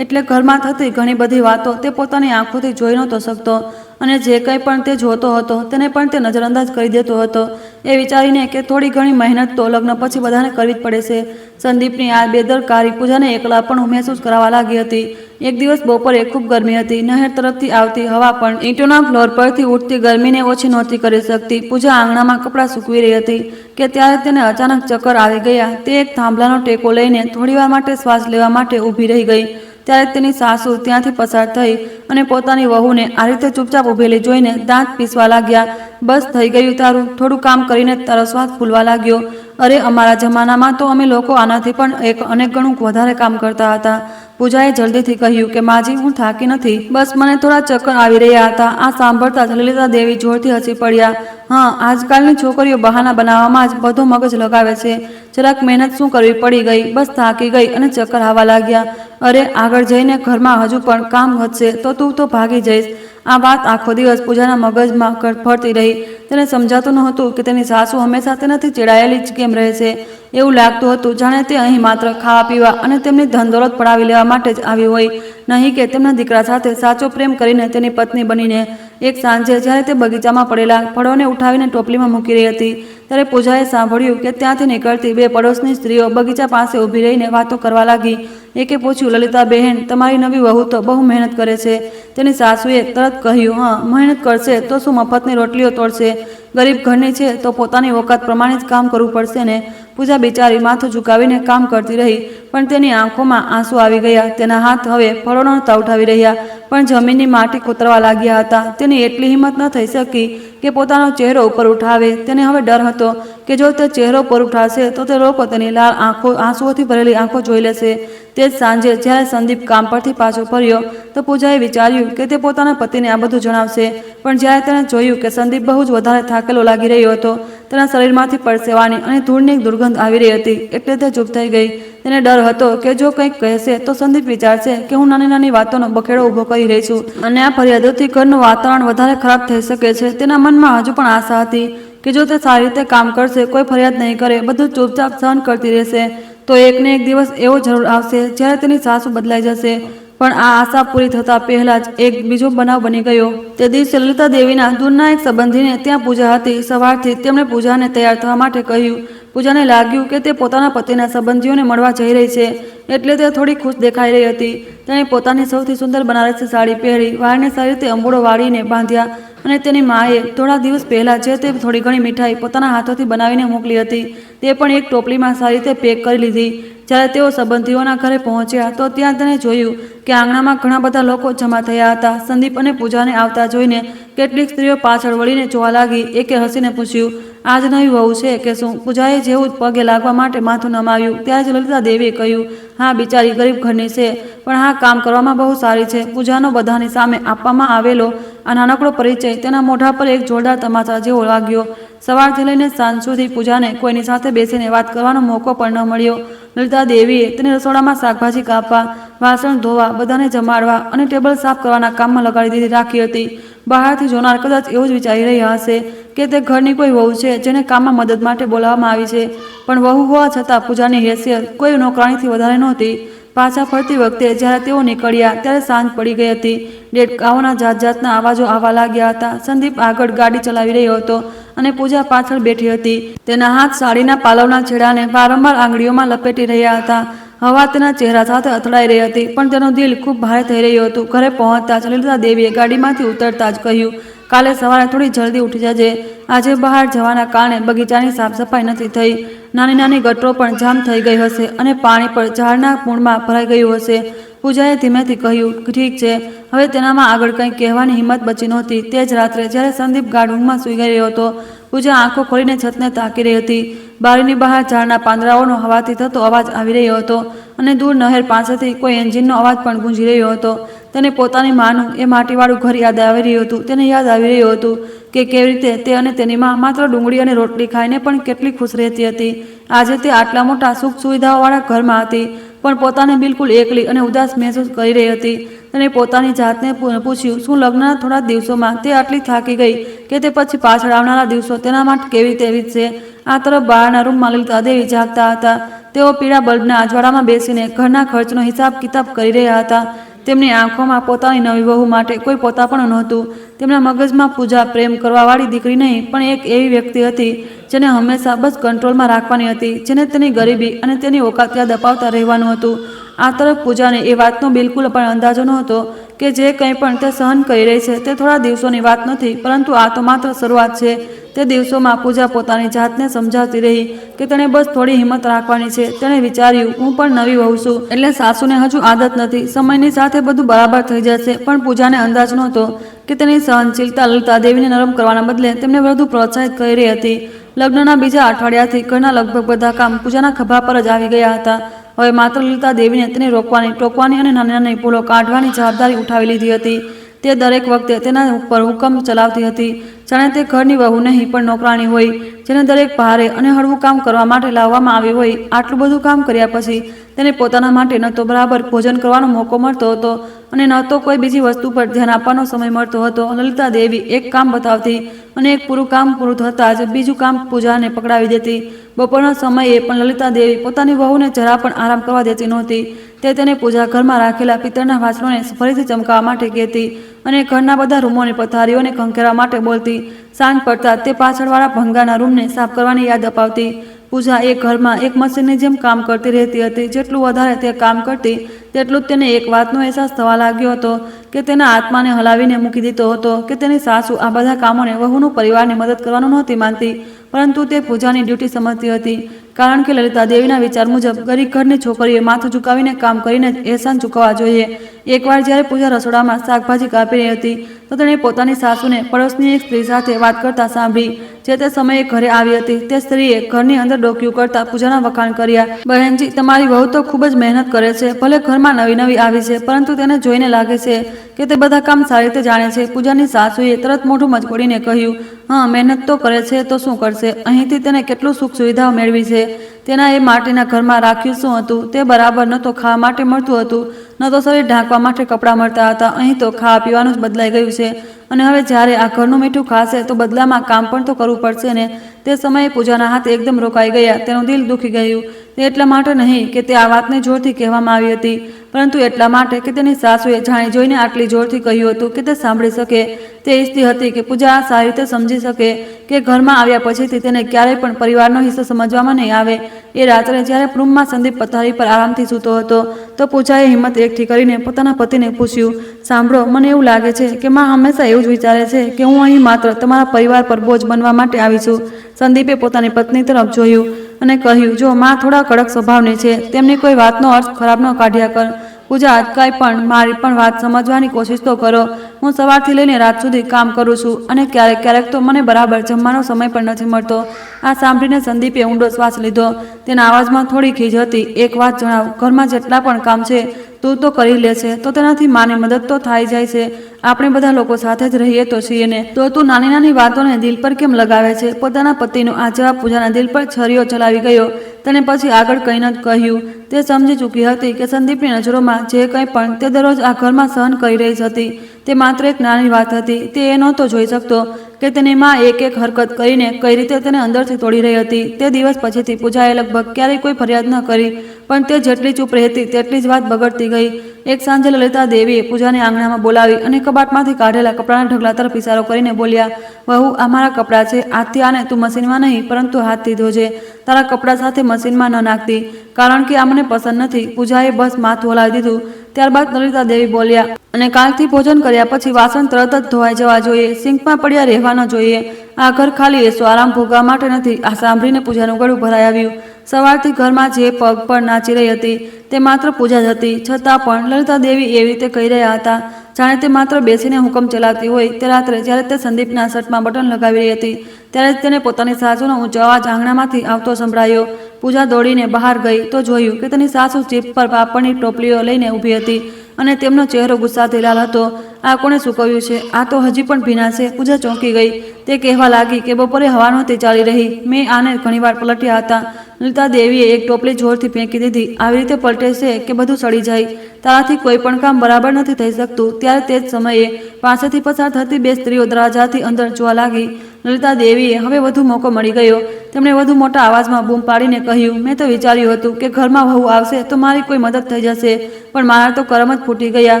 એટલે ઘરમાં થતી ઘણી બધી વાતો તે પોતાની આંખોથી જોઈ નહોતો શકતો અને જે કંઈ પણ તે જોતો હતો તેને પણ તે નજરઅંદાજ કરી દેતો હતો, એ વિચારીને કે થોડી ઘણી મહેનત તો લગ્ન પછી બધાને કરવી જ પડે છે. સંદીપની આ બેદરકારી પૂજાને એકલા પણ મહેસૂસ કરાવવા લાગી હતી. એક દિવસ બપોરે ખૂબ ગરમી હતી. નહેર તરફથી આવતી હવા પણ ઈંટોના ફ્લોર પરથી ઉઠતી ગરમીને ઓછી નહોતી કરી શકતી. પૂજા આંગણામાં કપડાં સૂકવી રહી હતી કે ત્યારે તેને અચાનક ચક્કર આવી ગયા. તે એક થાંભલાનો ટેકો લઈને થોડીવાર માટે શ્વાસ લેવા માટે ઊભી રહી ગઈ. ત્યારે તેની સાસુ ત્યાંથી પસાર થઈ અને પોતાની વહુને આ રીતે ચૂપચાપ ઊભેલી જોઈને દાંત પીસવા લાગ્યા. બસ થઈ ગયું તારું, થોડું કામ કરીને તારો શ્વાસ ફૂલવા લાગ્યો. અરે, અમારા જમાનામાં તો અમે લોકો આનાથી પણ અનેક ગણું વધારે કામ કરતા હતા. પૂજાએ જલ્દીથી કહ્યું કે માજી, હું થાકી નથી, બસ મને થોડા ચક્કર આવી રહ્યા હતા. આ સાંભળતા જ લલિતા દેવી જોરથી હસી પડ્યા. હા, આજકાલની છોકરીઓ બહાના બનાવવામાં જ બધો મગજ લગાવે છે. જરાક મહેનત શું કરવી પડી ગઈ, બસ થાકી ગઈ અને ચક્કર આવવા લાગ્યા. અરે, આગળ જઈને ઘરમાં હજુ પણ કામ વધશે તો તું તો ભાગી જઈશ. આ વાત આખો દિવસ પૂજાના મગજમાં ફરતી રહી. તેને સમજાતું નહોતું કે તેની સાસુ હંમેશા તેનાથી ચેડાયેલી જ કેમ રહે છે. એવું લાગતું હતું જાણે તે અહીં માત્ર ખાવા પીવા અને તેમની ધન દોલત પડાવી લેવા માટે જ આવી હોય, નહીં કે તેમના દીકરા સાથે સાચો પ્રેમ કરીને તેની પત્ની બનીને. એક સાંજે જ્યારે તે બગીચામાં પડેલા ફળોને ઉઠાવીને ટોપલીમાં મૂકી રહી હતી ત્યારે પૂજાએ સાંભળ્યું કે ત્યાંથી નીકળતી બે પડોશની સ્ત્રીઓ બગીચા પાસે ઊભી રહીને વાતો કરવા લાગી. એકે પૂછ્યું, લલિતા બહેન, તમારી નવી વહુ તો બહુ મહેનત કરે છે. તેની સાસુએ તરત કહ્યું, હા, મહેનત કરશે તો શું મફતની રોટલીઓ તોડશે? ગરીબ ઘરની છે તો પોતાની ઓકાત પ્રમાણે જ કામ કરવું પડશે ને. પૂજા બિચારી માથું ઝુકાવીને કામ કરતી રહી, પણ તેની આંખોમાં આંસુ આવી ગયા. તેના હાથ હવે ફળો નહોતા ઉઠાવી રહ્યા, પણ જમીનની માટી કોતરવા લાગ્યા હતા. તેની એટલી હિંમત ન થઈ શકી કે પોતાનો ચહેરો ઉપર ઉઠાવે. તેને હવે ડર હતો કે જો તે ચહેરો પર ઉઠાશે તો તે લોકો તેની લાલ આંખો, આંસુઓથી ભરેલી આંખો જોઈ લેશે. તે જ સાંજે જ્યારે સંદીપ કામ પરથી પાછો ફર્યો તો પૂજાએ વિચાર્યું કે તે પોતાના પતિને આ બધું જણાવશે, પણ જ્યારે તેણે જોયું કે સંદીપ બહુ જ વધારે થાકેલો લાગી રહ્યો હતો, તેના શરીરમાંથી પરસેવાની અને ધૂળની એક દુર્ગંધ આવી રહી હતી, એટલે તે ચૂપ થઈ ગઈ. તેને ડર હતો કે જો કંઈક કહેશે તો સંદીપ વિચારશે કે હું નાની નાની વાતોનો બખેડો ઊભો કરી રહી છું અને આ ફરિયાદોથી ઘરનું વાતાવરણ વધારે ખરાબ થઈ શકે છે. તેના મનમાં હજુ પણ આશા હતી કે જો તે સારી રીતે કામ કરશે, કોઈ ફરિયાદ નહીં કરે, બધું ચૂપચાપ સહન કરતી રહેશે, તો એકને એક દિવસ એવો જરૂર આવશે જ્યારે તેની સાસુ બદલાઈ જશે. પણ આ આશા પૂરી થતાં પહેલાં જ એક બીજો બનાવ બની ગયો. તે દિવસે લલિતા દેવીના દૂરના એક સંબંધીને ત્યાં પૂજા હતી. સવારથી તેમણે પૂજાને તૈયાર થવા માટે કહ્યું. પૂજાને લાગ્યું કે તે પોતાના પતિના સંબંધીઓને મળવા જઈ રહી છે, એટલે તે થોડી ખુશ દેખાઈ રહી હતી. તેણે પોતાની સૌથી સુંદર બનારસી સાડી પહેરી, વાળને સારી રીતે અંબોડો વાળીને બાંધ્યા અને તેની માએ થોડા દિવસ પહેલાં જે તે થોડી ઘણી મીઠાઈ પોતાના હાથોથી બનાવીને મોકલી હતી તે પણ એક ટોપલીમાં સારી રીતે પેક કરી લીધી. જ્યારે તેઓ સંબંધીઓના ઘરે પહોંચ્યા તો ત્યાં તેણે જોયું કે આંગણામાં ઘણા બધા લોકો જમા થયા હતા. સંદીપ અને પૂજાને આવતા જોઈને કેટલીક સ્ત્રીઓ પાછળ વળીને જોવા લાગી. એકે હસીને પૂછ્યું, આજ નવી વહુ છે કે શું? પૂજાએ જેવું જ પગે લાગવા માટે માથું નમાવ્યું ત્યાં જ લલિતા દેવીએ કહ્યું, હા, બિચારી ગરીબ ઘરની છે, પણ હા, કામ કરવામાં બહુ સારી છે. પૂજાનો બધાની સામે આપવામાં આવેલો આ નાનકડો પરિચય તેના મોઢા પર એક જોરદાર તમાચા જેવો લાગ્યો. સવારથી લઈને સાંજ સુધી પૂજાને કોઈની સાથે બેસીને વાત કરવાનો મોકો પણ ન મળ્યો. લલિતા દેવીએ તેને રસોડામાં શાકભાજી કાપવા, વાસણ ધોવા, બધાને જમાડવા અને ટેબલ સાફ કરવાના કામમાં લગાડી દીધી રાખી હતી. બહારથી જોનાર કદાચ એવું જ વિચારી રહ્યા હશે કે તે ઘરની કોઈ વહુ છે જેને કામમાં મદદ માટે બોલાવવામાં આવી છે, પણ વહુ હોવા છતાં પૂજાની હેસિયત કોઈ નોકરાણીથી વધારે નહોતી. પાછા ફરતી વખતે જ્યારે તેઓ નીકળ્યા ત્યારે સાંજ પડી ગઈ હતી. દેડકાઓના જાત જાતના અવાજો આવવા લાગ્યા હતા. સંદીપ આગળ ગાડી ચલાવી રહ્યો હતો અને પૂજા પાછળ બેઠી હતી. તેના હાથ સાડીના પાલવના છેડાને વારંવાર આંગળીઓમાં લપેટી રહ્યા હતા. હવા તેના ચહેરા સાથે અથડાઈ રહી હતી, પણ તેનું દિલ ખૂબ ભારે થઈ રહ્યું હતું. ઘરે પહોંચતા જ લલિતા દેવીએ ગાડીમાંથી ઉતરતા જ કહ્યું, કાલે સવારે થોડી જલ્દી ઉઠી જજે. આજે બહાર જવાના કારણે બગીચાની સાફ સફાઈ નથી થઈ. નાની નાની ગટરો પણ જામ થઈ ગઈ હશે અને પાણી પણ ઝાડના મૂળમાં ભરાઈ ગયું હશે. પૂજાએ ધીમેથી કહ્યું, ઠીક છે. હવે તેનામાં આગળ કંઈ કહેવાની હિંમત બચી નહોતી. તે જ રાત્રે જ્યારે સંદીપ ગાઢ ઊંઘમાં સૂઈ ગયો હતો, પૂજા આંખો ખોલીને છતને તાકી રહી હતી. બારીની બહાર ઝાડના પાંદડાઓનો હવાથી થતો અવાજ આવી રહ્યો હતો અને દૂર નહેર પાસેથી કોઈ એન્જિનનો અવાજ પણ ગુંજી રહ્યો હતો. તેને પોતાની માનું એ માટીવાળું ઘર યાદ આવી રહ્યું હતું. તેને યાદ આવી રહ્યું હતું કે કેવી રીતે તે અને તેની માં માત્ર ડુંગળી અને રોટલી ખાઈને પણ કેટલી ખુશ રહેતી હતી. આજે તે આટલા મોટા સુખ સુવિધાઓવાળા ઘરમાં હતી, પણ પોતાને બિલકુલ એકલી અને ઉદાસ મહેસૂસ કરી રહી હતી. તેણે પોતાની જાતને પૂછ્યું, શું લગ્નના થોડા દિવસોમાં તે આટલી થાકી ગઈ કે તે પછી પાછળ આવનારા દિવસો તેના માટે કેવી રીતે વીતશે? આ તરફ બહારના રૂમમાં લલિતા દેવી જાગતા હતા. તેઓ પીળા બલ્બના અજવાળામાં બેસીને ઘરના ખર્ચનો હિસાબ કિતાબ કરી રહ્યા હતા. તેમની આંખોમાં પોતાની નવી વહુ માટે કોઈ પોતાપણું નહોતું. તેમના મગજમાં પૂજા પ્રેમ કરવાવાળી દીકરી નહીં, પણ એક એવી વ્યક્તિ હતી જેને હંમેશા બસ કંટ્રોલમાં રાખવાની હતી, જેને તેની ગરીબી અને તેની ઓકાત યાદ અપાવતા રહેવાનું હતું. આ તરફ પૂજાને એ વાતનો બિલકુલ પણ અંદાજો નહોતો કે જે કંઈ પણ તે સહન કરી રહી છે તે થોડા દિવસોની વાત નથી, પરંતુ આ તો માત્ર શરૂઆત છે. તે દિવસોમાં પૂજા પોતાની જાતને સમજાવતી રહી કે તેણે બસ થોડી હિંમત રાખવાની છે. તેણે વિચાર્યું, હું પણ નવી વહુ છું, એટલે સાસુને હજુ આદત નથી, સમયની સાથે બધું બરાબર થઈ જશે. પણ પૂજાને અંદાજ નહોતો કે તેની સહનશીલતા લલિતા દેવીને નરમ કરવાના બદલે તેમને વધુ પ્રોત્સાહિત કરી રહી હતી. લગ્નના બીજા અઠવાડિયાથી ઘરના લગભગ બધા કામ પૂજાના ખભા પર જ આવી ગયા હતા. હવે માત્ર લલિતા દેવીને તેને રોકવાની, ટોકવાની અને નાની નાની ભૂલો કાઢવાની જવાબદારી ઉઠાવી લીધી હતી. તે દરેક વખતે તેના ઉપર હુકમ ચલાવતી હતી, જાણે તે ઘરની વહુ નહીં પણ નોકરાણી હોય, જેને દરેક ભારે અને હળવું કામ કરવા માટે લાવવામાં આવી હોય. આટલું બધું કામ કર્યા પછી તેને પોતાના માટે ન તો બરાબર ભોજન કરવાનો મોકો મળતો હતો અને ન તો કોઈ બીજી વસ્તુ પર ધ્યાન આપવાનો સમય મળતો હતો. લલિતા દેવી એક કામ બતાવતી અને એક કામ પૂરું થતાં જ બીજું કામ પૂજાને પકડાવી દેતી. બપોરના સમયે પણ લલિતા દેવી પોતાની વહુને જરા પણ આરામ કરવા દેતી નહોતી. તે તેને પૂજા ઘરમાં રાખેલા પિત્તળના વાસણોને ફરીથી ચમકાવવા માટે કહેતી અને ઘરના બધા રૂમોની પથારીઓને ખંખેરવા માટે બોલતી. સાંજ પડતા તે પાછળવાળા ભંગારના રૂમને સાફ કરવાની યાદ અપાવતી. પૂજા એ ઘરમાં એક મશીનની જેમ કામ કરતી રહેતી હતી. જેટલું વધારે તે કામ કરતી તેટલું જ તેને એક વાતનો અહેસાસ થવા લાગ્યો હતો કે તેના આત્માને હલાવીને મૂકી દીધો હતો કે તેની સાસુ આ બધા કામોને વહુનું પરિવારની મદદ કરવાનું નહોતી માનતી, પરંતુ તે પૂજાની ડ્યુટી સમજતી હતી. કારણ કે લલિતા દેવીના વિચાર મુજબ ગરીબ ઘરની છોકરીએ માથું ઝુકાવીને કામ કરીને જ અહેસાન ચૂકવવા જોઈએ. એકવાર જ્યારે પૂજા રસોડામાં શાકભાજી કાપી રહી હતી તો તેણે પોતાની સાસુને પડોશની એક સ્ત્રી સાથે વાત કરતા સાંભળી. જે તે સમયે ઘરે આવી હતી. તે સ્ત્રીએ ઘરની અંદર ડોકિયું કરતા પૂજાના વખાણ કર્યા. બહેનજી, તમારી વહુ તો ખૂબ જ મહેનત કરે છે. ભલે ઘરમાં નવી આવી છે, પરંતુ તેને જોઈને લાગે છે કે તે બધા કામ સારી રીતે જાણે છે. પૂજાની સાસુએ તરત મોઢું મચકોડીને કહ્યું, હા, મહેનત તો કરે છે તો શું કરશે? અહીંથી તેને કેટલું સુખ સુવિધાઓ મેળવી છે. તેના એ માટીના ઘરમાં રાખ્યું શું હતું? તે બરાબર ન તો ખાવા માટે મળતું હતું, ન તો શરીર ઢાંકવા માટે કપડાં મળતા હતા. અહીં તો ખાવા પીવાનું જ બદલાઈ ગયું છે અને હવે જ્યારે આ ઘરનું મીઠું ખાશે તો બદલામાં કામ પણ તો કરવું પડશે ને. તે સમયે પૂજાના હાથ એકદમ રોકાઈ ગયા. તેનું દિલ દુખી ગયું. તે એટલા માટે નહીં કે તે આ વાતને જોરથી કહેવામાં આવી હતી, પરંતુ એટલા માટે કે તેની સાસુએ જાણી જોઈને આટલી જોરથી કહ્યું હતું કે તે સાંભળી શકે. તે ઈચ્છતી હતી કે પૂજા આ સારી રીતે સમજી શકે કે ઘરમાં આવ્યા પછીથી તેને ક્યારેય પણ પરિવારનો હિસ્સો સમજવામાં નહીં આવે. એ રાત્રે જ્યારે રૂમમાં સંદીપ પથારી પર આરામથી સૂતો હતો તો પૂજાએ હિંમત એકઠી કરીને પોતાના પતિને પૂછ્યું, સાંભળો, મને એવું લાગે છે કે માં હંમેશા એવું જ વિચારે છે કે હું અહીં માત્ર તમારા પરિવાર પર બોજ બનવા માટે આવી છું. સંદીપે પોતાની પત્ની તરફ જોયું અને કહ્યું, જો માં થોડા કડક સ્વભાવની છે, તેમની કોઈ વાતનો અર્થ ખરાબ ન કાઢ્યા કર. પૂજા, આજકાલ પણ મારી પણ વાત સમજવાની કોશિશ તો કરો. હું સવારથી લઈને રાત સુધી કામ કરું છું અને ક્યારેક ક્યારેક તો મને બરાબર જમવાનો સમય પણ નથી મળતો. આ સાંભળીને સંદીપે ઊંડો શ્વાસ લીધો. તેના અવાજમાં થોડી ખીજ હતી. એક વાત જણાવ, ઘરમાં જેટલા પણ કામ છે તું તો કરી લે છે, તો તેનાથી માની મદદ તો થાય જાય છે. આપણે બધા લોકો સાથે જ રહીએ તો છીએ ને, તો તું નાની નાની વાતોને દિલ પર કેમ લગાવે છે? પોતાના પતિનો આ જવાબ પૂજાના દિલ પર છરીઓ ચલાવી ગયો. તેને પછી આગળ કંઈ ન કહ્યું. તે સમજી ચૂકી હતી કે સંદીપની નજરોમાં જે કંઈ પણ તે દરરોજ આ ઘરમાં સહન કરી રહી હતી તે માત્ર એક નાની વાત હતી. તે એ નહોતો જોઈ શકતો કે તેની માં એક એક હરકત કરીને કઈ રીતે તેને અંદરથી તોડી રહી હતી. તે દિવસ પછીથી પૂજાએ લગભગ ક્યારેય કોઈ ફરિયાદ ન કરી, પણ તે જેટલી ચૂપ રહેતી તેટલી જ વાત બગડતી ગઈ. એક સાંજે લલિતા દેવીએ પૂજાને આંગણામાં બોલાવી અને કબાટમાંથી કાઢેલા કપડાના ઢગલા તરફ ઇશારો કરીને બોલ્યા, વહુ, આ મારા કપડાં છે. આજથી આને તું મશીનમાં નહીં પરંતુ હાથથી ધોજે. તારા કપડાં સાથે મશીનમાં ન નાખતી, કારણ કે આ મને પસંદ નથી. પૂજાએ બસ માથું હલાવી દીધું. ત્યારબાદ લલિતા દેવી બોલ્યા, અને કાલથી ભોજન કર્યા પછી વાસણ તરત જ ધોવાઈ જવા જોઈએ. સિંકમાં પડ્યા રહેવા ન જોઈએ. આ ઘર ખાલી એસો આરામ ભોગવા માટે નથી. આ સાંભળીને પૂજાનું ગળું ભરાઈ આવ્યું. સવારથી ઘરમાં જે પગ પર નાચી રહી હતી તે માત્ર પૂજા જ હતી. છતાં પણ લલિતા દેવી એવી રીતે કહી રહ્યા હતા જાણે તે માત્ર બેસીને હુકમ ચલાવતી હોય. તે રાત્રે જ્યારે તે સંદીપના શર્ટમાં બટન લગાવી રહી હતી ત્યારે જ તેને પોતાની સાસુનો ઊંચો અવાજ આંગણામાંથી આવતો સંભળાયો. પૂજા દોડીને બહાર ગઈ તો જોયું કે તેની સાસુ ચીપ પર પાપડની ટોપલીઓ લઈને ઊભી હતી અને તેમનો ચહેરો ગુસ્સાથી લાલ હતો. આ કોણે સૂકવ્યું છે? આ તો હજી પણ ભીના છે. પૂજા ચોંકી ગઈ. તે કહેવા લાગી કે બપોરે હવા નહોતી ચાલી રહી. મેં આને ઘણીવાર પલટ્યા હતા. લલિતા દેવીએ એક ટોપલી જોરથી ફેંકી દીધી. આવી રીતે પલટે છે કે બધું સડી જાય. તારાથી કોઈ પણ કામ બરાબર નથી થઈ શકતું. ત્યારે તે જ સમયે પાસેથી પસાર થતી બે સ્ત્રીઓ દરવાજાથી અંદર જોવા લાગી. લલિતા દેવીએ હવે વધુ મોકો મળી ગયો. તેમણે વધુ મોટા અવાજમાં બૂમ પાડીને કહ્યું, મેં તો વિચાર્યું હતું કે ઘરમાં વહુ આવશે તો મારી કોઈ મદદ થઈ જશે, પણ મારા તો કરમ જ ફૂટી ગયા.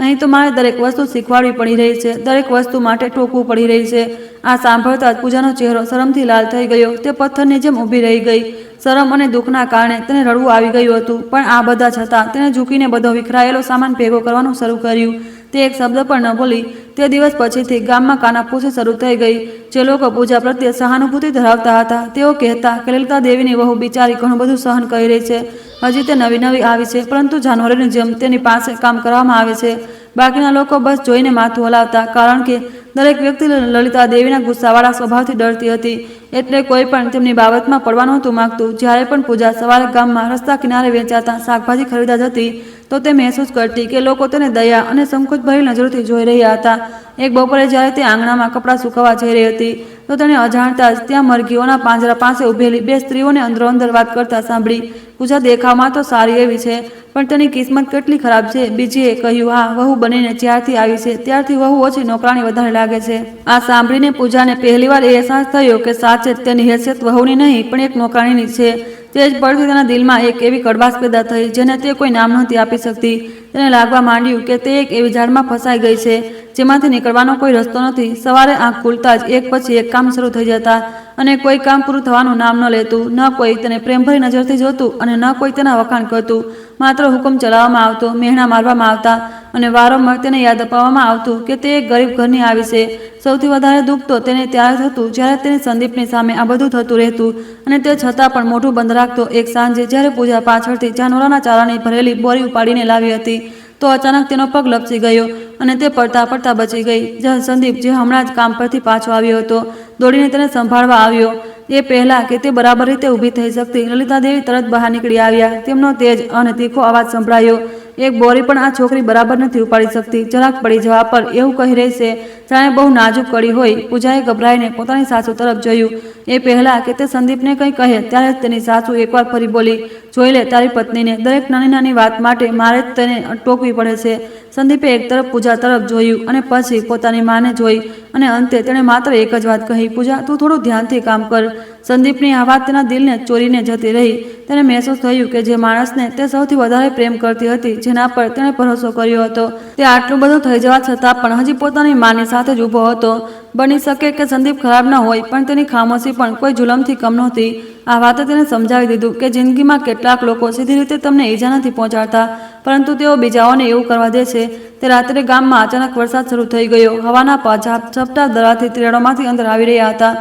અહીં તો મારે દરેક વસ્તુ શીખવાડવી પડી રહી છે. દરેક વસ્તુ માટે ટોકવું પડી રહી છે. આ સાંભળતા જ પૂજાનો ચહેરો શરમથી લાલ થઈ ગયો. તે પથ્થરની જેમ ઊભી રહી ગઈ. શરમ અને દુઃખના કારણે તેને રડવું આવી ગયું હતું, પણ આ બધા છતાં તેણે ઝૂકીને બધો વિખરાયેલો સામાન ભેગો કરવાનું શરૂ કર્યું. તે એક શબ્દ પણ ન બોલી. તે દિવસ પછીથી ગામમાં કાનાફૂસી શરૂ થઈ ગઈ. જે લોકો પૂજા પ્રત્યે સહાનુભૂતિ ધરાવતા હતા તેઓ કહેતા કે લલિતા દેવીની વહુ બિચારી ઘણું બધું સહન કરી રહી છે. હજી તે નવી નવી આવી છે, પરંતુ જાનવરોની જેમ તેની પાસે કામ કરવામાં આવે છે. બાકીના લોકો બસ જોઈને માથું હલાવતા, કારણ કે દરેક વ્યક્તિ લલિતા દેવીના ગુસ્સાવાળા સ્વભાવથી ડરતી હતી. એટલે કોઈ પણ તેમની બાબતમાં પડવા નહોતું માગતું. જ્યારે પણ પૂજા સવારે ગામમાં રસ્તા કિનારે વેચાતા શાકભાજી ખરીદવા જતી તો તે મહેસૂસ કરતી કે લોકો તેને દયા અને સંકોચ ભરી નજરોથી જોઈ રહ્યા હતા. એક બપોરે જ્યારે તે આંગણામાં કપડાં સૂકવવા જઈ રહી હતી તો તેણે અજાણતા જ ત્યાં મરઘીઓના પાંજરા પાસે ઊભેલી બે સ્ત્રીઓને અંદરો અંદર વાત કરતા સાંભળી. પૂજા દેખાવમાં તો સારી એવી છે, પણ તેની કિસ્મત કેટલી ખરાબ છે. બીજીએ કહ્યું, હા, વહુ બનીને જ્યારથી આવી છે ત્યારથી વહુ ઓછી નોકરાણી વધારે લાગે છે. આ સાંભળીને પૂજાને પહેલીવાર એ અહેસાસ થયો કે સાચે જ તેની હેસિયત વહુની નહીં પણ એક નોકરાણીની છે. તે જ પડથી તેના દિલમાં એક એવી કડવાશ પેદા થઈ જેને તે કોઈ નામ નહોતી આપી શકતી. તેને લાગવા માંડ્યું કે તે એક એવી જાળમાં ફસાઈ ગઈ છે જેમાંથી નીકળવાનો કોઈ રસ્તો નથી. સવારે આંખ ખુલતા જ એક પછી એક કામ શરૂ થઈ જતા અને કોઈ કામ પૂરું થવાનું નામ ન લેતું. ન કોઈ તેને પ્રેમભરી નજરથી જોતું અને ન કોઈ તેના વખાણ કરતું. માત્ર હુકમ ચલાવવામાં આવતો, મહેણા મારવામાં આવતા અને વારંવાર તેને યાદ અપાવવામાં આવતું કે તે એક ગરીબ ઘરની આવી છે. સૌથી વધારે દુઃખ તો તેને ત્યારે થતું જ્યારે તેની સંદીપની સામે આ બધું થતું રહેતું અને તે છતાં પણ મોઢું બંધ રાખતો. એક સાંજે જ્યારે પૂજા પાછળથી જાનવરોના ચારાની ભરેલી બોરી ઉપાડીને લાવી હતી તો અચાનક તેનો પગ લપસી ગયો અને તે પડતા પડતા બચી ગઈ. સંદીપ, જે હમણાં જ કામ પરથી પાછો આવ્યો હતો, દોડીને તેને સંભાળવા આવ્યો. એ પહેલા કે તે બરાબર રીતે ઊભી થઈ શકતી, લલિતાદેવી તરત બહાર નીકળી આવ્યા. તેમનો તેજ અને તીખો અવાજ સંભળાયો, એક બોરી પણ આ છોકરી બરાબર નથી ઉપાડી શકતી. જરાક પડી જવા પર એવું કહી રહી છે જાણે બહુ નાજુક કડી હોય. પૂજાએ ગભરાઈને પોતાની સાસુ તરફ જોયું. એ પહેલા કે તે સંદીપને કંઈ કહે ત્યારે જ તેની સાસુ એકવાર ફરી બોલી, જોઈ લે તારી પત્નીને, દરેક નાની નાની વાત માટે મારે જ તેને ટોકવી પડે છે. સંદીપે એક તરફ પૂજા તરફ જોયું અને પછી પોતાની માને જોઈ અને અંતે તેણે માત્ર એક જ વાત કહી, પૂજા, તું થોડું ધ્યાનથી કામ કર. સંદીપની આ વાત તેના દિલને ચોરીને જતી રહી. તેને મહેસૂસ થયું કે જે માણસને તે સૌથી વધારે પ્રેમ કરતી હતી, જેના પર તેણે ભરોસો કર્યો હતો, તે આટલું બધું થઈ જવા છતાં પણ હજી પોતાની માની સાથે જ ઊભો હતો. બની શકે કે સંદીપ ખરાબ ન હોય, પણ તેની ખામોશી પણ કોઈ જુલમથી કમ નહોતી. આ વાતે તેને સમજાવી દીધું કે જિંદગીમાં કેટલાક લોકો સીધી રીતે તમને ઈજા નથી પહોંચાડતા, પરંતુ તેઓ બીજાઓને એવું કરવા દે છે. તે રાત્રે ગામમાં અચાનક વરસાદ શરૂ થઈ ગયો. હવાના ઝપટા દરાથી ત્રેડોમાંથી અંદર આવી રહ્યા હતા,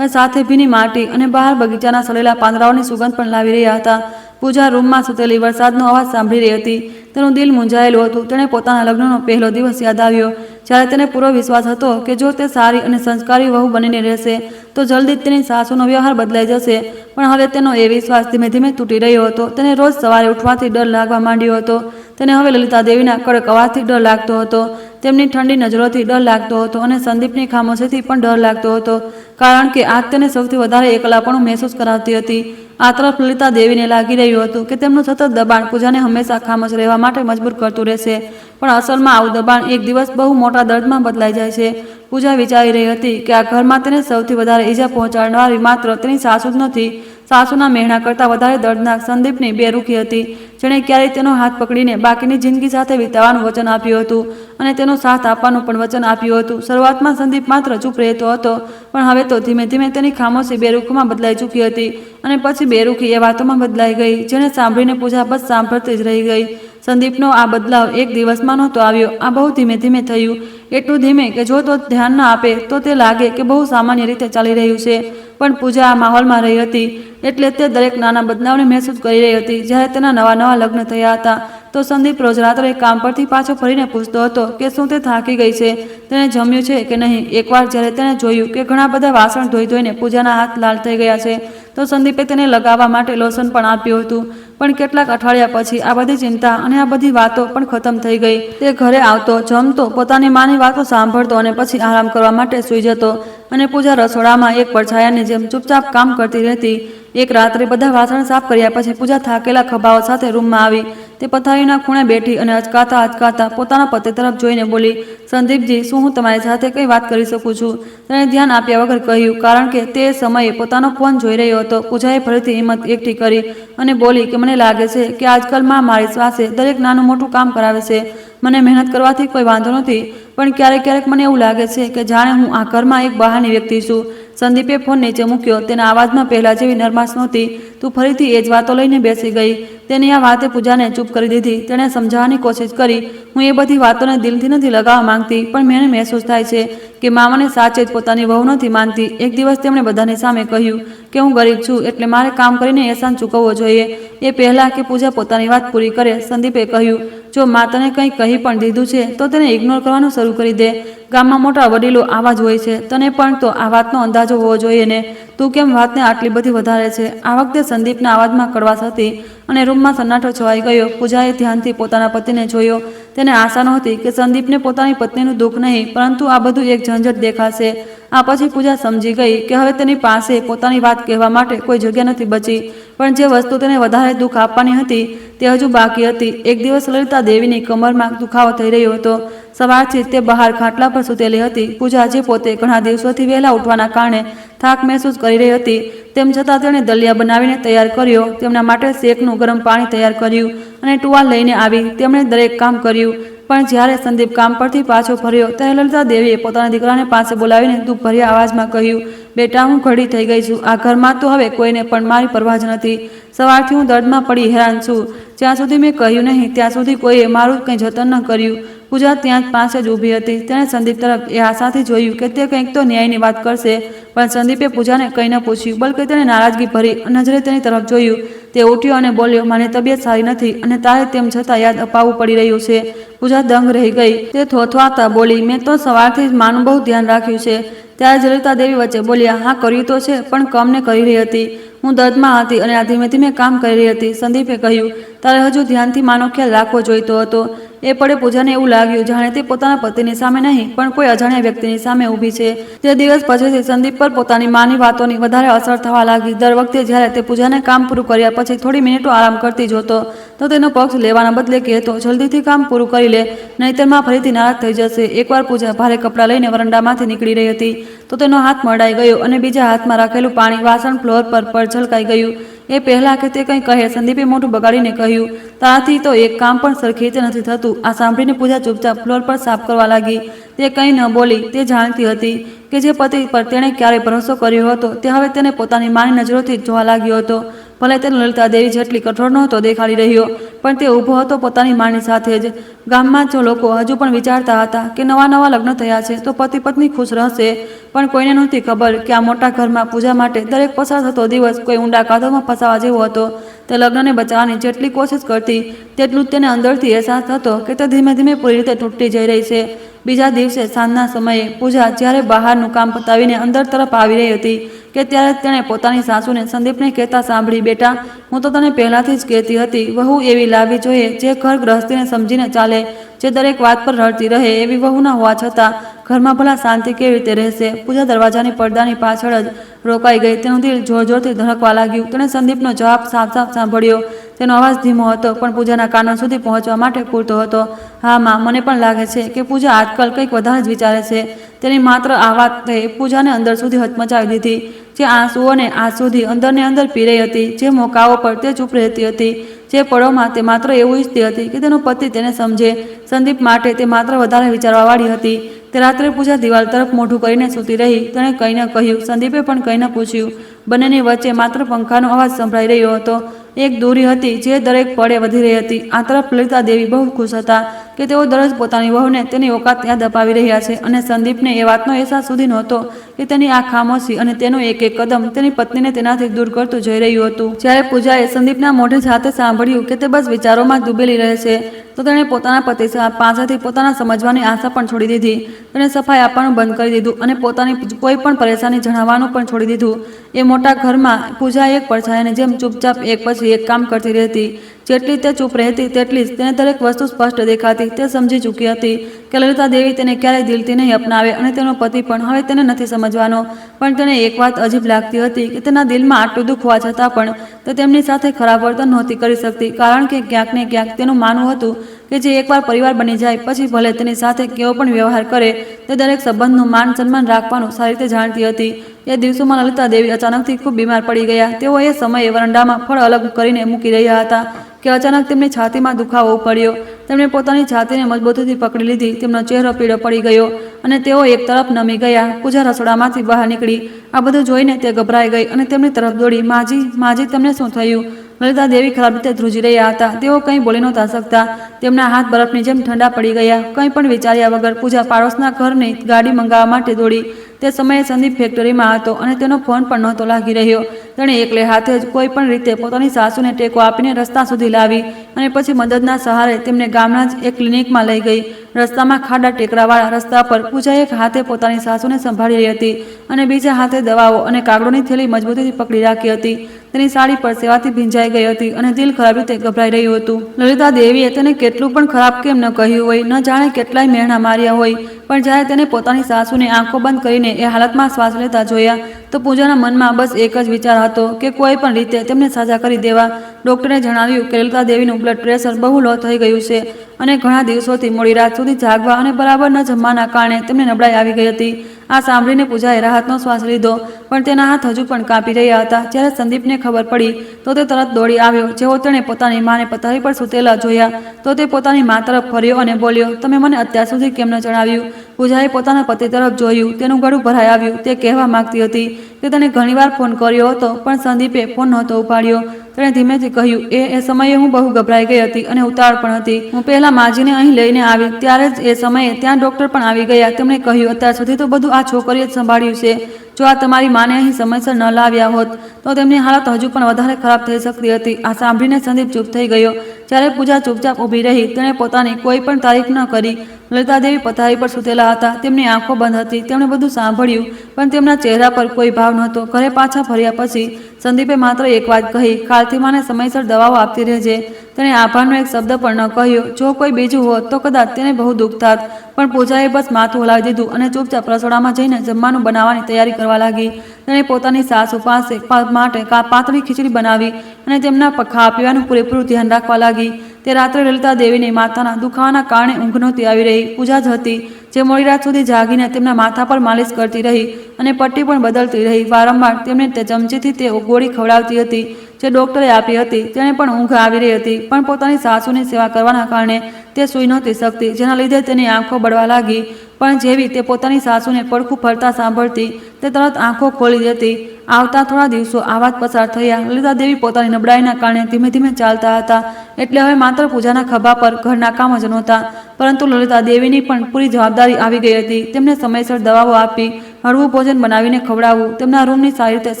સાથે ભીની માટી અને બહાર બગીચાના સડેલા પાંદડાઓની સુગંધ પણ લાવી રહ્યા હતા. પૂજા રૂમમાં સૂતેલી વરસાદનો અવાજ સાંભળી રહી હતી. તેનું દિલ મૂંઝાયેલું હતું. તેણે પોતાના લગ્નનો પહેલો દિવસ યાદ આવ્યો, જ્યારે તેને પૂરો વિશ્વાસ હતો કે જો તે સારી અને સંસ્કારી વહુ બનીને રહેશે તો જલ્દી જ તેની સાસુનો વ્યવહાર બદલાઈ જશે. પણ હવે તેનો એ વિશ્વાસ ધીમે ધીમે તૂટી રહ્યો હતો. તેને રોજ સવારે ઉઠવાથી ડર લાગવા માંડ્યો હતો. તેને હવે લલિતાદેવીના કડક અવાજથી ડર લાગતો હતો, તેમની ઠંડી નજરોથી ડર લાગતો હતો અને સંદીપની ખામોશીથી પણ ડર લાગતો હતો, કારણ કે આજ તેને સૌથી વધારે એકલાપણું મહેસૂસ કરાવતી હતી. આ તરફ લલિતાદેવીને લાગી રહ્યું હતું કે તેમનું સતત દબાણ પૂજાને હંમેશા ખામોશ રહેવા માટે મજબૂર કરતું રહેશે. પણ અસલમાં આવું દબાણ એક દિવસ બહુ મોટા દર્દમાં બદલાઈ જાય છે. પૂજા વિચારી રહી હતી કે આ ઘરમાં તેને સૌથી વધારે ઈજા પહોંચાડનારી માત્ર તેની સાસુ જ નથી. સાસુના મહેણા કરતાં વધારે દર્દનાક સંદીપની બેરૂખી હતી, જેણે ક્યારેય તેનો હાથ પકડીને બાકીની જિંદગી સાથે વિતાવવાનું વચન આપ્યું હતું અને તેનો સાથ આપવાનું પણ વચન આપ્યું હતું. શરૂઆતમાં સંદીપ માત્ર ચૂપ રહેતો હતો, પણ હવે તો ધીમે ધીમે તેની ખામોશી બેરૂખમાં બદલાઈ ચૂકી હતી અને પછી બેરૂખી એ વાતોમાં બદલાઈ ગઈ, જેને સાંભળીને પૂજા બસ સાંભળતી જ રહી ગઈ. સંદીપનો આ બદલાવ એક દિવસમાં નહોતો આવ્યો. આ બહુ ધીમે ધીમે થયું, એટલું ધીમે કે જો તો ધ્યાન ન આપે તો તે લાગે કે બહુ સામાન્ય રીતે ચાલી રહ્યું છે. પણ પૂજા આ માહોલમાં રહી હતી એટલે તે દરેક નાના બદલાવને મહેસૂસ કરી રહી હતી. જ્યારે તેના નવા લગ્ન થયા હતા તો સંદીપ રોજ રાત્રે કામ પરથી પાછો ફરીને પૂછતો હતો કે શું તે થાકી ગઈ છે, તેણે જમ્યું છે કે નહીં. એકવાર જ્યારે તેણે જોયું કે ઘણા બધા વાસણ ધોઈને પૂજાના હાથ લાલ થઈ ગયા છે તો સંદીપે તેને લગાવવા માટે લોશન પણ આપ્યું હતું. પણ કેટલાક અઠવાડિયા પછી આ બધી ચિંતા અને આ બધી વાતો પણ ખતમ થઈ ગઈ. તે ઘરે આવતો, જમતો, પોતાની માની વાતો સાંભળતો અને પછી આરામ કરવા માટે સૂઈ જતો અને પૂજા રસોડામાં એક પડછાયાની જેમ ચૂપચાપ કામ કરતી રહેતી. એક રાત્રે બધા વાસણ સાફ કર્યા પછી પૂજા થાકેલા ખભાઓ સાથે રૂમમાં આવી. તે પથારીના ખૂણે બેઠી અને અચકાતા પોતાના પતિ તરફ જોઈને બોલી, સંદીપજી, શું હું તમારી સાથે કઈ વાત કરી શકું છું? તેણે ધ્યાન આપ્યા વગર કહ્યું, કારણ કે તે સમયે પોતાનો ફોન જોઈ રહ્યો હતો. પૂજાએ ફરીથી હિંમત એકઠી કરી અને બોલી કે મને લાગે છે કે આજકાલમાં મારી સાસે દરેક નાનું મોટું કામ કરાવે છે. મને મહેનત કરવાથી કોઈ વાંધો નથી, પણ ક્યારેક મને એવું લાગે છે કે જાણે હું આ ઘરમાં એક બહારની વ્યક્તિ છું. સંદીપે ફોન નીચે મૂક્યો. તેના અવાજમાં પહેલા જેવી નરમાશ નહોતી. તું ફરીથી એ જ વાતો લઈને બેસી ગઈ. તેની આ વાતે પૂજાને ચૂપ કરી દીધી. તેણે સમજાવવાની કોશિશ કરી, હું એ બધી વાતોને દિલથી નથી લગાવવા માંગતી, પણ મને મહેસૂસ થાય છે કે મા મને સાચે જ પોતાની વહુ નથી માનતી. એક દિવસ તેમણે બધાની સામે કહ્યું કે હું ગરીબ છું એટલે મારે કામ કરીને એહસાન ચૂકવવો જોઈએ. એ પહેલા કે પૂજા પોતાની વાત પૂરી કરે, સંદીપે કહ્યું, જો મા તને કંઈ કહી પણ દીધું છે તો તેને ઇગ્નોર કરવાનું શરૂ કરી દે. ગામમાં મોટા વડીલો આવા જ હોય છે. તને પણ તો આ વાતનો અંદાજો હોવો જોઈએ ને. તું કેમ વાતને આટલી બધી વધારે છે? આ વખતે સંદીપના અવાજમાં કડવાશ હતી અને રૂમમાં સન્નાટો છવાઈ ગયો. પૂજાએ ધ્યાનથી પોતાના પતિને જોયો. તેને આશા નહોતી કે સંદીપને પોતાની પત્નીનું દુઃખ નહીં, પરંતુ આ બધું એક ઝંઝટ દેખાશે. આ પછી પૂજા સમજી ગઈ કે હવે તેની પાસે પોતાની વાત કહેવા માટે કોઈ જગ્યા નથી બચી, પણ જે વસ્તુ તેને વધારે દુઃખ આપવાની હતી તે હજુ બાકી હતી. એક દિવસ લલિતા દેવીની કમરમાં દુખાવો થઈ રહ્યો હતો. સવારથી તે બહાર ખાટલા પર સૂતેલી હતી. પૂજા જે પોતે ઘણા દિવસોથી વહેલા ઉઠવાના કારણે થાક મહેસૂસ કરી રહી હતી, તેમ છતાં તેણે દલિયા બનાવીને તૈયાર કર્યો. તેમના માટે શેકનું ગરમ પાણી તૈયાર કર્યું અને ટુવાલ લઈને આવી. તેમણે દરેક કામ કર્યું, પણ જ્યારે સંદીપ કામ પરથી પાછો ફર્યો ત્યારે લલિતા દેવીએ પોતાના દીકરાને પાસે બોલાવીને દુઃખભર્યા અવાજમાં કહ્યું, બેટા, હું ઘડી થઈ ગઈ છું. આ ઘરમાં તો હવે કોઈને પણ મારી પરવાહ જ નથી. સવારથી હું દર્દમાં પડી હેરાન છું. જ્યાં સુધી મેં કહ્યું નહીં ત્યાં સુધી કોઈએ મારું કંઈ જતન ન કર્યું. પૂજા ત્યાં જ પાસે જ ઊભી હતી. તેણે સંદીપ તરફ એ આશાથી જોયું કે તે કંઈક તો ન્યાયની વાત કરશે, પણ સંદીપે પૂજાને કંઈ ન પૂછ્યું, બલકે તેણે નારાજગી ભરી નજરે તેની તરફ જોયું. તે ઉઠ્યો અને બોલ્યો, મારી તબિયત સારી નથી અને તારે તેમ છતાં યાદ અપાવવું પડી રહ્યું છે. પૂજા દંગ રહી ગઈ. તે થોથવાતા બોલી, મેં તો સવારથી જ માનું બહુ ધ્યાન રાખ્યું છે. ત્યારે લલિતા દેવી વચ્ચે બોલ્યા, હા કર્યું તો છે, પણ કમને કરી રહી હતી. હું દર્દમાં હતી અને આ ધીમે ધીમે કામ કરી રહી હતી. સંદીપે કહ્યું, તારે હજુ ધ્યાનથી માનો ખ્યાલ રાખવો જોઈતો હતો. એ પડે પૂજાને એવું લાગ્યું જાણે તે પોતાના પતિની સામે નહીં પણ કોઈ અજાણ્યા વ્યક્તિની સામે ઊભી છે. તે દિવસ પછીથી સંદીપ પર પોતાની માની વાતોની વધારે અસર થવા લાગી. દર વખતે જ્યારે તે પૂજાને કામ પૂરું કર્યા પછી થોડી મિનિટો આરામ કરતી જોતો તો તેનો પક્ષ લેવાના બદલે કહેતો, જલ્દીથી કામ પૂરું કરી લે, નહીંતરમાં ફરીથી નારાજ થઈ જશે. એકવાર પૂજા ભારે કપડાં લઈને વરંડામાંથી નીકળી રહી હતી તો તેનો હાથ મરડાઈ ગયો અને બીજા હાથમાં રાખેલું પાણી વાસણ ફ્લોર પર છલકાઈ ગયું. એ પહેલા કે તે કંઈ કહે સંદીપે મોઢું બગાડીને કહ્યું, તારાથી તો એક કામ પણ સરખી રીતે નથી થતું. આ સાંભળીને પૂજા ચૂપચાપ ફ્લોર પર સાફ કરવા લાગી. તે કંઈ ન બોલી. તે જાણતી હતી કે જે પતિ પર તેણે ક્યારેય ભરોસો કર્યો હતો તે હવે તેને પોતાની માની નજરોથી જોવા લાગ્યો હતો. ભલે તે લલિતા દેવી જેટલી કઠોર નહોતો દેખાડી રહ્યો, પણ તે ઊભો હતો પોતાની માની સાથે જ. ગામમાં જો લોકો હજુ પણ વિચારતા હતા કે નવા નવા લગ્ન થયા છે તો પતિ પત્ની ખુશ રહેશે, પણ કોઈને નહોતી ખબર કે આ મોટા ઘરમાં પૂજા માટે દરેક પસાર થતો દિવસ કોઈ ઊંડા કાદવમાં ફસાવા જેવો હતો. તે લગ્નને બચાવવાની જેટલી કોશિશ કરતી તેટલું જ તેને અંદરથી અહેસાસ થતો કે તે ધીમે ધીમે પૂરી રીતે તૂટી જઈ રહી છે. બીજા દિવસે સાંજના સમયે પૂજા જ્યારે બહારનું કામ પતાવીને અંદર તરફ આવી રહી હતી કે ત્યારે તેણે પોતાની સાસુને સંદીપને કહેતા સાંભળી, બેટા, હું તો તને પહેલાંથી જ કહેતી હતી, વહુ એવી લાવવી જોઈએ જે ઘર ગૃહસ્થીને સમજીને ચાલે, જે દરેક વાત પર રડતી રહે. એવી વહુ ના હોવા છતાં ઘરમાં ભલા શાંતિ કેવી રીતે રહેશે? પૂજા દરવાજાની પડદાની પાછળ જ રોકાઈ ગઈ. તેનું દિલ જોર જોરથી ધડકવા લાગ્યું. તેણે સંદીપનો જવાબ સાફ સાફ સાંભળ્યો. તેનો અવાજ ધીમો હતો પણ પૂજાના કાનો સુધી પહોંચવા માટે પૂરતો હતો. હા માં, મને પણ લાગે છે કે પૂજા આજકાલ કંઈક વધારે જ વિચારે છે. તેની માત્ર આ વાતે પૂજાને અંદર સુધી હચમચાવી દીધી. જે આંસુઓને આજ સુધી અંદરને અંદર પી રહી હતી, જે મોકાઓ પર તે ચૂપ રહેતી હતી, જે પળોમાં તે માત્ર એવું ઈચ્છતી હતી કે તેનો પતિ તેને સમજે. સંદીપ માટે તે માત્ર વધારે વિચારવાવાળી હતી. તે રાત્રે પૂજા દિવાલ તરફ મોઢું કરીને સૂતી રહી. તેણે કંઈ ન કહ્યું. સંદીપે પણ કંઈ ન પૂછ્યું. બંનેની વચ્ચે માત્ર પંખાનો અવાજ સંભળાઈ રહ્યો હતો. એક દૂરી હતી જે દરેક પળે વધી રહી હતી. આ તરફ લલિતા દેવી બહુ ખુશ હતા કે તેઓ દરરોજ પોતાની વહુને તેની ઓકાત યાદ અપાવી રહ્યા છે, અને સંદીપને એ વાતનો અહેસાસ સુધી નહોતો કે તેની આ ખામોશી અને તેનું એક એક કદમ તેની પત્નીને તેનાથી દૂર કરતું જઈ રહ્યું હતું. જ્યારે પૂજાએ સંદીપના મોઢે સાથે સાંભળ્યું કે તે બસ વિચારોમાં ડૂબેલી રહે છે તો તેણે પોતાના પતિ પાસેથી પોતાના સમજવાની આશા પણ છોડી દીધી. તેણે સફાઈ આપવાનું બંધ કરી દીધું અને પોતાની કોઈ પણ પરેશાની જણાવવાનું પણ છોડી દીધું. એ મોટા ઘરમાં પૂજા એક પડછાયાની જેમ ચૂપચાપ એક પછી એક કામ કરતી રહેતી. જેટલી તે ચૂપ રહેતી તેટલી જ તેને દરેક વસ્તુ સ્પષ્ટ દેખાતી. તે સમજી ચૂકી હતી કે લલિતા દેવી તેને ક્યારેય દિલથી નહીં અપનાવે અને તેનો પતિ પણ હવે તેને નથી સમજવાનો. પણ તેને એક વાત અજીબ લાગતી હતી કે તેના દિલમાં આટલું દુઃખ હોવા છતાં પણ તે તેમની સાથે ખરાબ વર્તન નહોતી કરી શકતી, કારણ કે ક્યાંક ને ક્યાંક તેનું માનવું હતું કે જે એકવાર પરિવાર બની જાય પછી ભલે તેની સાથે કેવો પણ વ્યવહાર કરે, તે દરેક સંબંધનું માન સન્માન રાખવાનું સારી રીતે જાણતી હતી. એ દિવસોમાં લલિતા દેવી અચાનકથી ખૂબ બીમાર પડી ગયા. તેઓ એ સમયે વરંડામાં ફળ અલગ કરીને મૂકી રહ્યા હતા કે અચાનક તેમની છાતીમાં દુખાવો પડ્યો. તેમણે પોતાની છાતીને મજબૂતીથી પકડી લીધી. તેમનો ચહેરો પીળો પડી ગયો અને તેઓ એક તરફ નમી ગયા. પૂજા રસોડામાંથી બહાર નીકળી. આ બધું જોઈને તે ગભરાઈ ગઈ અને તેમની તરફ દોડી. માજી, માજી, તમને શું થયું? લલિતા દેવી ખરાબ રીતે ધ્રુજી રહ્યા હતા. તેઓ કંઈ બોલી નહોતા શકતા. તેમના હાથ બરફની જેમ ઠંડા પડી ગયા. કંઈ પણ વિચાર્યા વગર પૂજા પાડોશના ઘરની ગાડી મંગાવવા માટે દોડી. તે સમયે સંદીપ ફેક્ટરીમાં હતો અને તેનો ફોન પણ નહોતો લાગી રહ્યો. તેણે એકલે હાથે જ કોઈ પણ રીતે પોતાની સાસુને ટેકો આપીને રસ્તા સુધી લાવી અને પછી મદદના સહારે તેમને ગામના જ એક ક્લિનિકમાં લઈ ગઈ. રસ્તામાં ખાડા ટેકરાવાળા રસ્તા પર પૂજા એક હાથે પોતાની સાસુને સંભાળી રહી હતી અને બીજા હાથે દવાઓ અને કાગળોની થેલી મજબૂતીથી પકડી રાખી હતી. તેની સાડી પર સેવાથી ભીંજાઈ ગઈ હતી અને દિલ ખરાબ રીતે ગભરાઈ રહ્યું હતું. લલિતા દેવીએ તેને કેટલું પણ ખરાબ કેમ ન કહ્યું હોય, ન જાણે કેટલાય મહેણા માર્યા હોય, પણ જ્યારે તેને પોતાની સાસુને આંખો બંધ કરીને એ હાલતમાં શ્વાસ લેતા જોયા તો પૂજાના મનમાં બસ એક જ વિચાર હતો કે કોઈ પણ રીતે તેમને સાજા કરી દેવા. ડોક્ટરે જણાવ્યું કે લલિતા દેવીનું બ્લડ પ્રેશર બહુ લો થઈ ગયું છે અને ઘણા દિવસોથી મોડી રાત સુધી જાગવા અને બરાબર ન જમવાના કારણે તેમને નબળાઈ આવી ગઈ હતી. આ સાંભળીને પૂજાએ રાહતનો શ્વાસ લીધો, પણ તેના હાથ હજુ પણ કાપી રહ્યા હતા. જ્યારે સંદીપને ખબર પડી તો તે તરત દોડી આવ્યો. જેવો તેણે પોતાની માને પથારી પર સૂતેલા જોયા તો તે પોતાની મા તરફ ફર્યો અને બોલ્યો, તમે મને અત્યાર સુધી કેમ ન જણાવ્યું? પૂજાએ પોતાના પતિ તરફ જોયું. તેનું ગળું ભરાઈ આવ્યું. તે કહેવા માંગતી હતી કે તેણે ઘણીવાર ફોન કર્યો હતો પણ સંદીપે ફોન નહોતો ઉપાડ્યો. તેણે ધીમેથી કહ્યું, એ સમયે હું બહુ ગભરાઈ ગઈ હતી અને ઉતાવળ પણ હતી. હું પહેલા માજીને અહીં લઈને આવી ત્યારે જ એ સમયે ત્યાં ડોક્ટર પણ આવી ગયા. તેમણે કહ્યું, અત્યાર સુધી તો બધું આ છોકરીએ જ સંભાળ્યું છે. જો આ તમારી માને અહીં સમયસર ન લાવ્યા હોત તો તેમની હાલત હજુ પણ વધારે ખરાબ થઈ શકતી હતી. આ સાંભળીને સંદીપ ચૂપ થઈ ગયો. જ્યારે પૂજા ચૂપચાપ ઊભી રહી, તેણે પોતાની કોઈ પણ તારીફ ન કરી. લલિતા દેવી પથારી પર સૂતેલા હતા. તેમની આંખો બંધ હતી. તેમણે બધું સાંભળ્યું પણ તેમના ચહેરા પર કોઈ ભાવ નહોતો. ઘરે પાછા ફર્યા પછી સંદીપે માત્ર એક વાત કહી, કાલથી માને સમયસર દવાઓ આપતી રહેજે. તેણે આભારનો એક શબ્દ પણ ન કહ્યો. જો કોઈ બીજું હોત તો કદાચ તેને બહુ દુઃખ થાત, પણ પૂજાએ બસ માથું હલાવી દીધું અને ચૂપચાપ રસોડામાં જઈને જમવાનું બનાવવાની તૈયારી કરવા લાગી. તેણે પોતાની સાસુ પાસે માટે પાતળી ખીચડી બનાવી અને તેમના ખાવા પીવાનું પૂરેપૂરું ધ્યાન રાખવા લાગી. તે રાત્રે લલિતા દેવીને માથાના દુખાવાના કારણે ઊંઘ નહોતી આવી રહી. પૂજા જ હતી જે મોડી રાત સુધી જાગીને તેમના માથા પર માલિશ કરતી રહી અને પટ્ટી પણ બદલતી રહી. વારંવાર તેમને તે ચમચીથી તે ગોળી ખવડાવતી હતી જે ડોક્ટરે આપી હતી. તેણે પણ ઊંઘ આવી રહી હતી, પણ પોતાની સાસુની સેવા કરવાના કારણે તે સૂઈ નહોતી શકતી, જેના લીધે તેની આંખો બળવા લાગી. પણ જેવી તે પોતાની સાસુને પડખું ફરતા સાંભળતી તે તરત આંખો ખોલી દેતી. આવતા થોડા દિવસો આવા જ પસાર થયા. લલિતા દેવી પોતાની નબળાઈના કારણે ધીમે ધીમે ચાલતા હતા, એટલે હવે માત્ર પૂજાના ખભા પર ઘરના કામ જ નહોતા, પરંતુ લલિતા દેવીની પણ પૂરી જવાબદારી આવી ગઈ હતી. તેમને સમયસર દવાઓ આપી, હળવું ભોજન બનાવીને ખવડાવવું, તેમના રૂમની સારી રીતે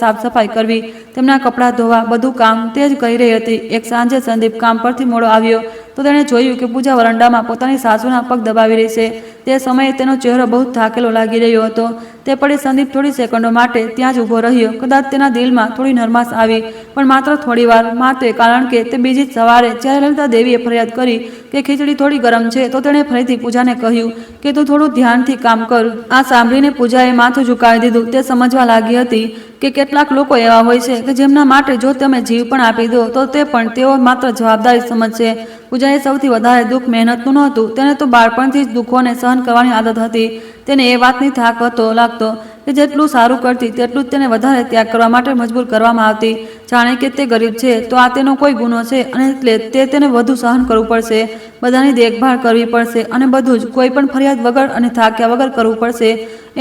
સાફ સફાઈ કરવી, તેમના કપડાં ધોવા, બધું કામ તે જ કરી રહી હતી. એક સાંજે સંદીપ કામ પરથી મોડો આવ્યો તો તેણે જોયું કે પૂજા વરંડામાં પોતાની સાસુના પગ દબાવી રહી છે. તે સમયે તેનો ચહેરો બહુ થાકેલો લાગી રહ્યો હતો. તે પડી સંદીપ થોડી સેકન્ડો માટે ત્યાં જ ઊભો રહ્યો. કદાચ તેના દિલમાં થોડી નરમાશ આવી, પણ માત્ર થોડી વાર માટે, કારણ કે તે બીજી જ સવારે જ્યારે લલિતા દેવીએ ફરિયાદ કરી કે ખીચડી થોડી ગરમ છે તો તેણે ફરીથી પૂજાને કહ્યું કે તું થોડું ધ્યાનથી કામ કર. આ સાંભળીને પૂજાએ માથું ઝુકાવી દીધું. તે સમજવા લાગી હતી કે કેટલાક લોકો એવા હોય છે કે જેમના માટે જો તમે જીવ પણ આપી દો તો તે પણ તેઓ માત્ર જવાબદારી સમજશે. પૂજાએ સૌથી વધારે દુઃખ મહેનતનું નહોતું. તેને તો બાળપણથી જ દુઃખોને સહન કરવાની આદત હતી. તેને એ વાતની થાક હતો લાગતો કે જેટલું સારું કરતી તેટલું જ તેને વધારે ત્યાગ કરવા માટે મજબૂર કરવામાં આવતી. જાણે કે તે ગરીબ છે તો આ તેનો કોઈ ગુનો છે અને એટલે તેને વધુ સહન કરવું પડશે, બધાની દેખભાળ કરવી પડશે અને બધું જ કોઈ પણ ફરિયાદ વગર અને થાક્યા વગર કરવું પડશે.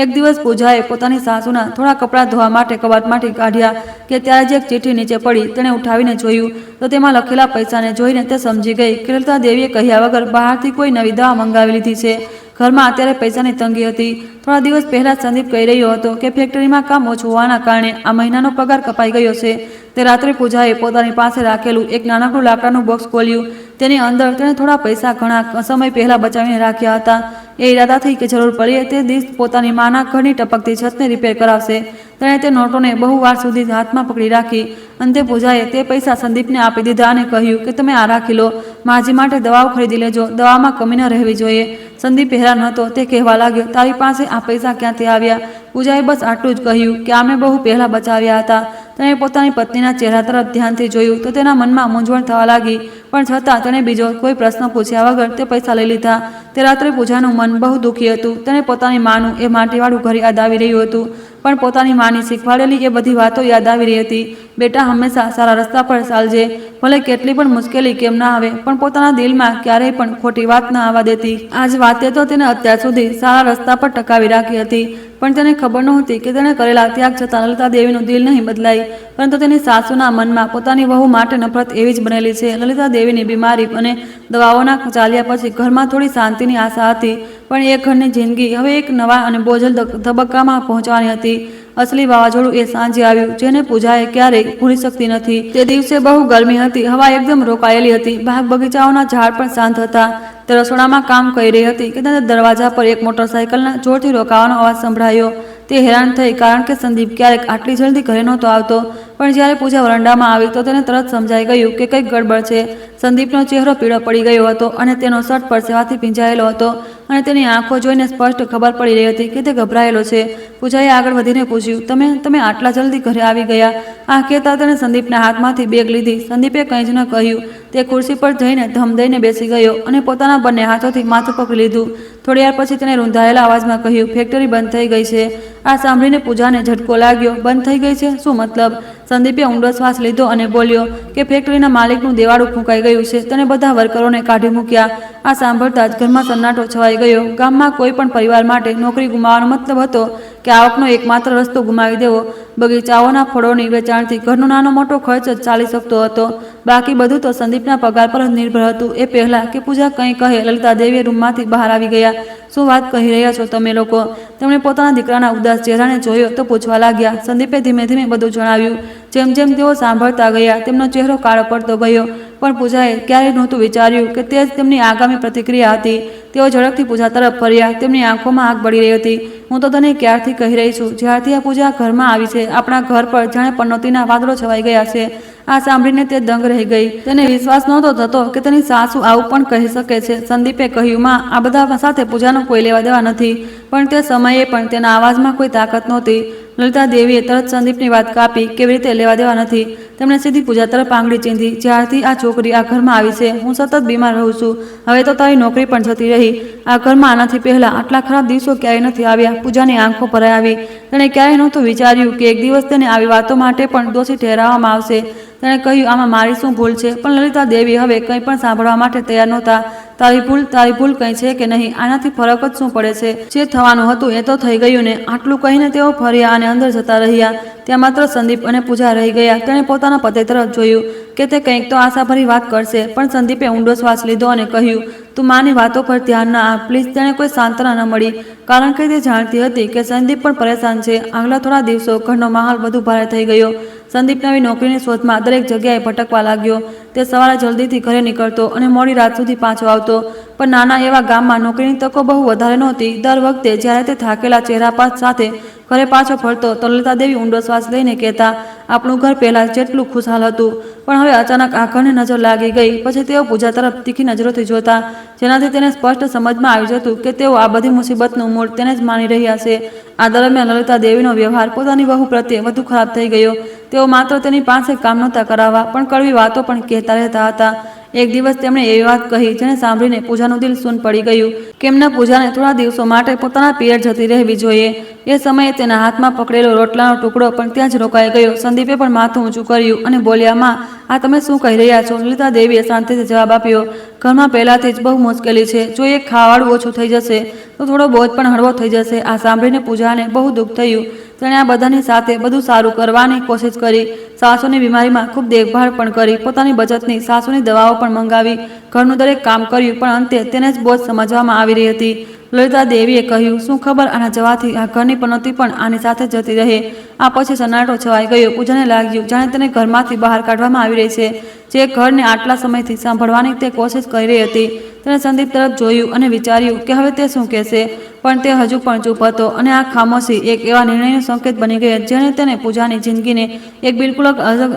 એક દિવસ પૂજાએ પોતાની સાસુના થોડા કપડાં ધોવા માટે કબાટમાંથી કાઢ્યા કે ત્યારે જ એક ચિઠ્ઠી નીચે પડી. તેણે ઉઠાવીને જોયું તો તેમાં લખેલા પૈસાને જોઈને તે સમજી ગઈ કે લલિતા દેવીએ કહ્યા વગર બહારથી કોઈ નવી દવા મંગાવી લીધી છે. ઘરમાં અત્યારે પૈસાની તંગી હતી. થોડા દિવસ પહેલા સંદીપ કહી રહ્યો હતો કે ફેક્ટરીમાં કામ ઓછું હોવાના કારણે આ મહિનાનો પગાર કપાઈ ગયો છે. તે રાત્રે પૂજાએ પોતાની પાસે રાખેલું એક નાનકડું લાકડાનું બોક્સ ખોલ્યું. તેની અંદર તેણે થોડા પૈસા ઘણા સમય પહેલા બચાવીને રાખ્યા હતા. એ ઈરાદાથી કે જરૂર પડીએ તે દિવસ પોતાની માના ઘરની ટપકતી છતને રિપેર કરાવશે. તેણે તે નોટોને બહુ વાર સુધી હાથમાં પકડી રાખી. અંતે પૂજાએ તે પૈસા સંદીપને આપી દીધા અને કહ્યું કે તમે આ રાખી લો, માજી માટે દવાઓ ખરીદી લેજો, દવામાં કમી ન રહેવી જોઈએ. સંદીપ હેરાન હતો. તે કહેવા લાગ્યો, તારી પાસે આ પૈસા ક્યાંથી આવ્યા? પૂજાએ બસ આટલું જ કહ્યું કે આમે બહુ પહેલા બચાવ્યા હતા. તેણે પોતાની પત્નીના ચહેરા તરફ ધ્યાનથી જોયું તો તેના મનમાં મૂંઝવણ થવા લાગી, પણ છતાં તેણે બીજો કોઈ પ્રશ્ન પૂછ્યા વગર તે પૈસા લઈ લીધા. તે રાત્રે પૂજાનું મન બહુ દુઃખી હતું. તેને પોતાની માનું એ માટીવાળું ઘર યાદ આવી રહ્યું હતું, પણ પોતાની માની શીખવાડેલી એ બધી વાતો યાદ આવી રહી હતી. બેટા, હંમેશા સારા રસ્તા પર ચાલજે, ભલે કેટલી પણ મુશ્કેલી કેમ ના આવે, પણ પોતાના દિલમાં ક્યારેય પણ ખોટી વાત ન આવવા દેતી. આ જ વાતે તો તેને અત્યાર સુધી સારા રસ્તા પર ટકાવી રાખી હતી. પણ તેને ખબર નહોતી કે તેણે કરેલા ત્યાગ છતાં લલિતા દેવીનું દિલ નહીં બદલાઈ, પરંતુ તેની સાસુના મનમાં પોતાની વહુ માટે નફરત એવી જ બનેલી છે. લલિતા દેવીની બીમારી અને દવાઓના ચાલ્યા પછી ઘરમાં થોડી શાંતિની આશા હતી, પણ એ ઘરની જિંદગી હવે એક નવા અને બોજલ તબક્કામાં પહોંચવાની હતી. અસલી વાવાઝોડું એ સાંજે આવ્યું જેને પૂજાએ ક્યારેય ભૂલી શકતી નથી. તે દિવસે બહુ ગરમી હતી. હવા એકદમ રોકાયેલી હતી. બાગ બગીચાઓના ઝાડ પણ શાંત હતા. તે રસોડામાં કામ કરી રહી હતી કે તેને દરવાજા પર એક મોટરસાયકલના જોરથી રોકાવાનો અવાજ સંભળાયો. તે હેરાન થઈ, કારણ કે સંદીપ ક્યારેક આટલી જલ્દી ઘરે નહોતો આવતો. પણ જ્યારે પૂજા વરંડામાં આવી તો તેને તરત સમજાઈ ગયું કે કંઈક ગડબડ છે. સંદીપનો ચહેરો પીળો પડી ગયો હતો અને તેનો શર્ટ પરસેવાથી ભીંજાયેલો હતો. અને તેની આંખો જોઈને સ્પષ્ટ ખબર પડી રહી હતી કે તે ગભરાયેલો છે. પૂજાએ આગળ વધીને પૂછ્યું, તમે આટલા જલ્દી ઘરે આવી ગયા? આ કહેતા તેણે સંદીપના હાથમાંથી બેગ લીધી. સંદીપે કંઈ જ ન કહ્યું. તે ખુરશી પર જઈને ધમ દઈને બેસી ગયો અને પોતાના બંને હાથોથી માથું પકડી લીધું. થોડી વાર પછી તેણે રૂંધાયેલા અવાજમાં કહ્યું, ફેક્ટરી બંધ થઈ ગઈ છે. આ સાંભળીને પૂજાને ઝટકો લાગ્યો. બંધ થઈ ગઈ છે? શું મતલબ? સંદીપે ઊંડો શ્વાસ લીધો અને બોલ્યો કે ફેક્ટરીના માલિકનું દેવાળું ફૂંકાઈ ગયું છે. તેને બધા વર્કરોને કાઢી મૂક્યા. આ સાંભળતા જ ઘરમાં સન્નાટો છવાઈ ગયો. ગામમાં કોઈ પણ પરિવાર માટે નોકરી ગુમાવવાનો મતલબ હતો કે આવકનો એકમાત્ર રસ્તો ગુમાવી દેવો. બગીચાઓના ફળોની વેચાણથી ઘરનો નાનો મોટો ખર્ચ જ ચાલી શકતો હતો. બાકી બધું તો સંદીપના પગાર પર જ નિર્ભર હતું. એ પહેલાં કે પૂજા કંઈ કહે, લલિતા દેવીએ રૂમમાંથી બહાર આવી ગયા. શું વાત કહી રહ્યા છો તમે લોકો? તેમણે પોતાના દીકરાના ઉદાસ ચહેરાને જોયો તો પૂછવા લાગ્યા. સંદીપે ધીમે ધીમે બધું જણાવ્યું. જેમ જેમ તેઓ સાંભળતા ગયા તેમનો ચહેરો કાળો પડતો ગયો. પણ પૂજાએ ક્યારેય નહોતું વિચાર્યું કે તે જ તેમની આગામી પ્રતિક્રિયા હતી. તેઓ ઝડપથી પૂજા તરફ ફર્યા. તેમની આંખોમાં આગ બળી રહી હતી. હું તો તને ક્યારથી કહી રહી છું, જ્યારથી આ પૂજા ઘરમાં આવી છે આપણા ઘર પર જાણે પનોતીના વાદળો છવાઈ ગયા છે. આ સાંભળીને તે દંગ રહી ગઈ. તેને વિશ્વાસ નહોતો થતો કે તેની સાસુ આવું પણ કહી શકે છે. સંદીપે કહ્યું, માં, આ બધા સાથે પૂજાનો કોઈ લેવા દેવા નથી. પણ તે સમયે પણ તેના અવાજમાં કોઈ તાકાત નહોતી. લલિતા દેવીએ તરત સંદીપની વાત કાપી. કેવી રીતે લેવા દેવા નથી? તેમણે સીધી પૂજા તરફ આંગળી ચીંધી. જ્યારથી આ છોકરી આ ઘરમાં આવી છે હું સતત બીમાર રહું છું. હવે તો તારી નોકરી પણ જતી રહી. આ ઘરમાં આનાથી પહેલા આટલા ખરાબ દિવસો ક્યારેય નથી આવ્યા. પૂજાની આંખો ભરાઈ આવી. તેણે ક્યારેય નહોતું વિચાર્યું કે એક દિવસ તેને આવી વાતો માટે પણ દોષી ઠેરવવામાં આવશે. તેણે કહ્યું, આમાં મારી શું ભૂલ છે? પણ લલિતા દેવી હવે કંઈ પણ સાંભળવા માટે તૈયાર નહોતા. તારી ભૂલ કંઈ છે કે નહીં? આનાથી ફરક જ શું પડે છે? જે થવાનું હતું એ તો થઈ ગયું ને? આટલું કહીને તેઓ ફર્યા અને અંદર જતા રહ્યા. ત્યાં માત્ર સંદીપ અને પૂજા રહી ગયા. તેણે પોતાના પતિ તરફ જોયું કે તે કંઈક તો આશાભરી વાત કરશે. પણ સંદીપે ઊંડો શ્વાસ લીધો અને કહ્યું, તું માની વાતો પર ધ્યાન ના આપ પ્લીઝ. તેણે કોઈ સાંત્વના ન મળી કારણ કે તે જાણતી હતી કે સંદીપ પણ પરેશાન છે. આગલા થોડા દિવસો ઘરનો માહોલ વધુ ભારે થઈ ગયો. સંદીપ નવી નોકરીની શોધમાં દરેક જગ્યાએ ભટકવા લાગ્યો. તે સવારે જલ્દીથી ઘરે નીકળતો અને મોડી રાત સુધી પાછો આવતો. પણ નાના એવા ગામમાં નોકરીની તકો બહુ વધારે નહોતી. દર વખતે જ્યારે તે થાકેલા ચહેરા સાથે ઘરે પાછો ફરતો તો લલિતા દેવી ઊંડો શ્વાસ લઈને કહેતા, આપણું ઘર પહેલાં જેટલું ખુશહાલ હતું. પણ હવે અચાનક આ ઘરને નજર લાગી ગઈ. પછી તેઓ પૂજા તરફ તીખી નજરોથી જોતા, જેનાથી તેને સ્પષ્ટ સમજમાં આવી જતું કે તેઓ આ બધી મુસીબતનું મૂળ તેને જ માની રહ્યા છે. આ દરમિયાન લલિતા દેવીનો વ્યવહાર પોતાની વહુ પ્રત્યે વધુ ખરાબ થઈ ગયો. તેઓ માત્ર તેની પાસે કામ નહોતા કરાવવા પણ કડવી વાતો પણ કહેતા રહેતા હતા. એક દિવસ તેમણે એવી વાત કહી જેને સાંભળીને પૂજાનું દિલ સૂન પડી ગયું. કેમના પૂજાને થોડા દિવસો માટે પોતાના પિયર જતી રહેવી જોઈએ. એ સમયે તેના હાથમાં પકડેલો રોટલાનો ટુકડો પણ ત્યાં જ રોકાઈ ગયો. સંદીપે પણ માથું ઊંચું કર્યું અને બોલ્યા, માં, આ તમે શું કહી રહ્યા છો? લલિતા દેવીએ શાંતિથી જવાબ આપ્યો, ઘરમાં પહેલાથી જ બહુ મુશ્કેલી છે. જો એક ખાવાળું ઓછું થઈ જશે તો થોડો બોજ પણ હળવો થઈ જશે. આ સાંભળીને પૂજાને બહુ દુઃખ થયું. તેણે આ બધાની સાથે બધું સારું કરવાની કોશિશ કરી. સાસુની બીમારીમાં ખૂબ દેખભાળ પણ કરી. પોતાની બચતની સાસુની દવાઓ પણ મંગાવી. ઘરનું દરેક કામ કર્યું પણ અંતે તેને જ બોજ સમજવામાં આવી રહી હતી. લલિતા દેવીએ કહ્યું, શું ખબર આના જવાથી આ ઘરની પનોતી પણ આની સાથે જતી રહે. આ પછી સન્નાટો છવાઈ ગયો. પૂજાને લાગ્યું જાણે તેને ઘરમાંથી બહાર કાઢવામાં આવી રહી છે. જે ઘરને આટલા સમયથી સાંભળવાની તે કોશિશ કરી રહી હતી. તેણે સંદીપ તરફ જોયું અને વિચાર્યું કે હવે તે શું કહેશે. પણ તે હજુ પણ ચૂપ હતો અને આ ખામોશી એક એવા નિર્ણયનો સંકેત બની ગઈ જેણે તેને પૂજાની જિંદગીને એક બિલકુલ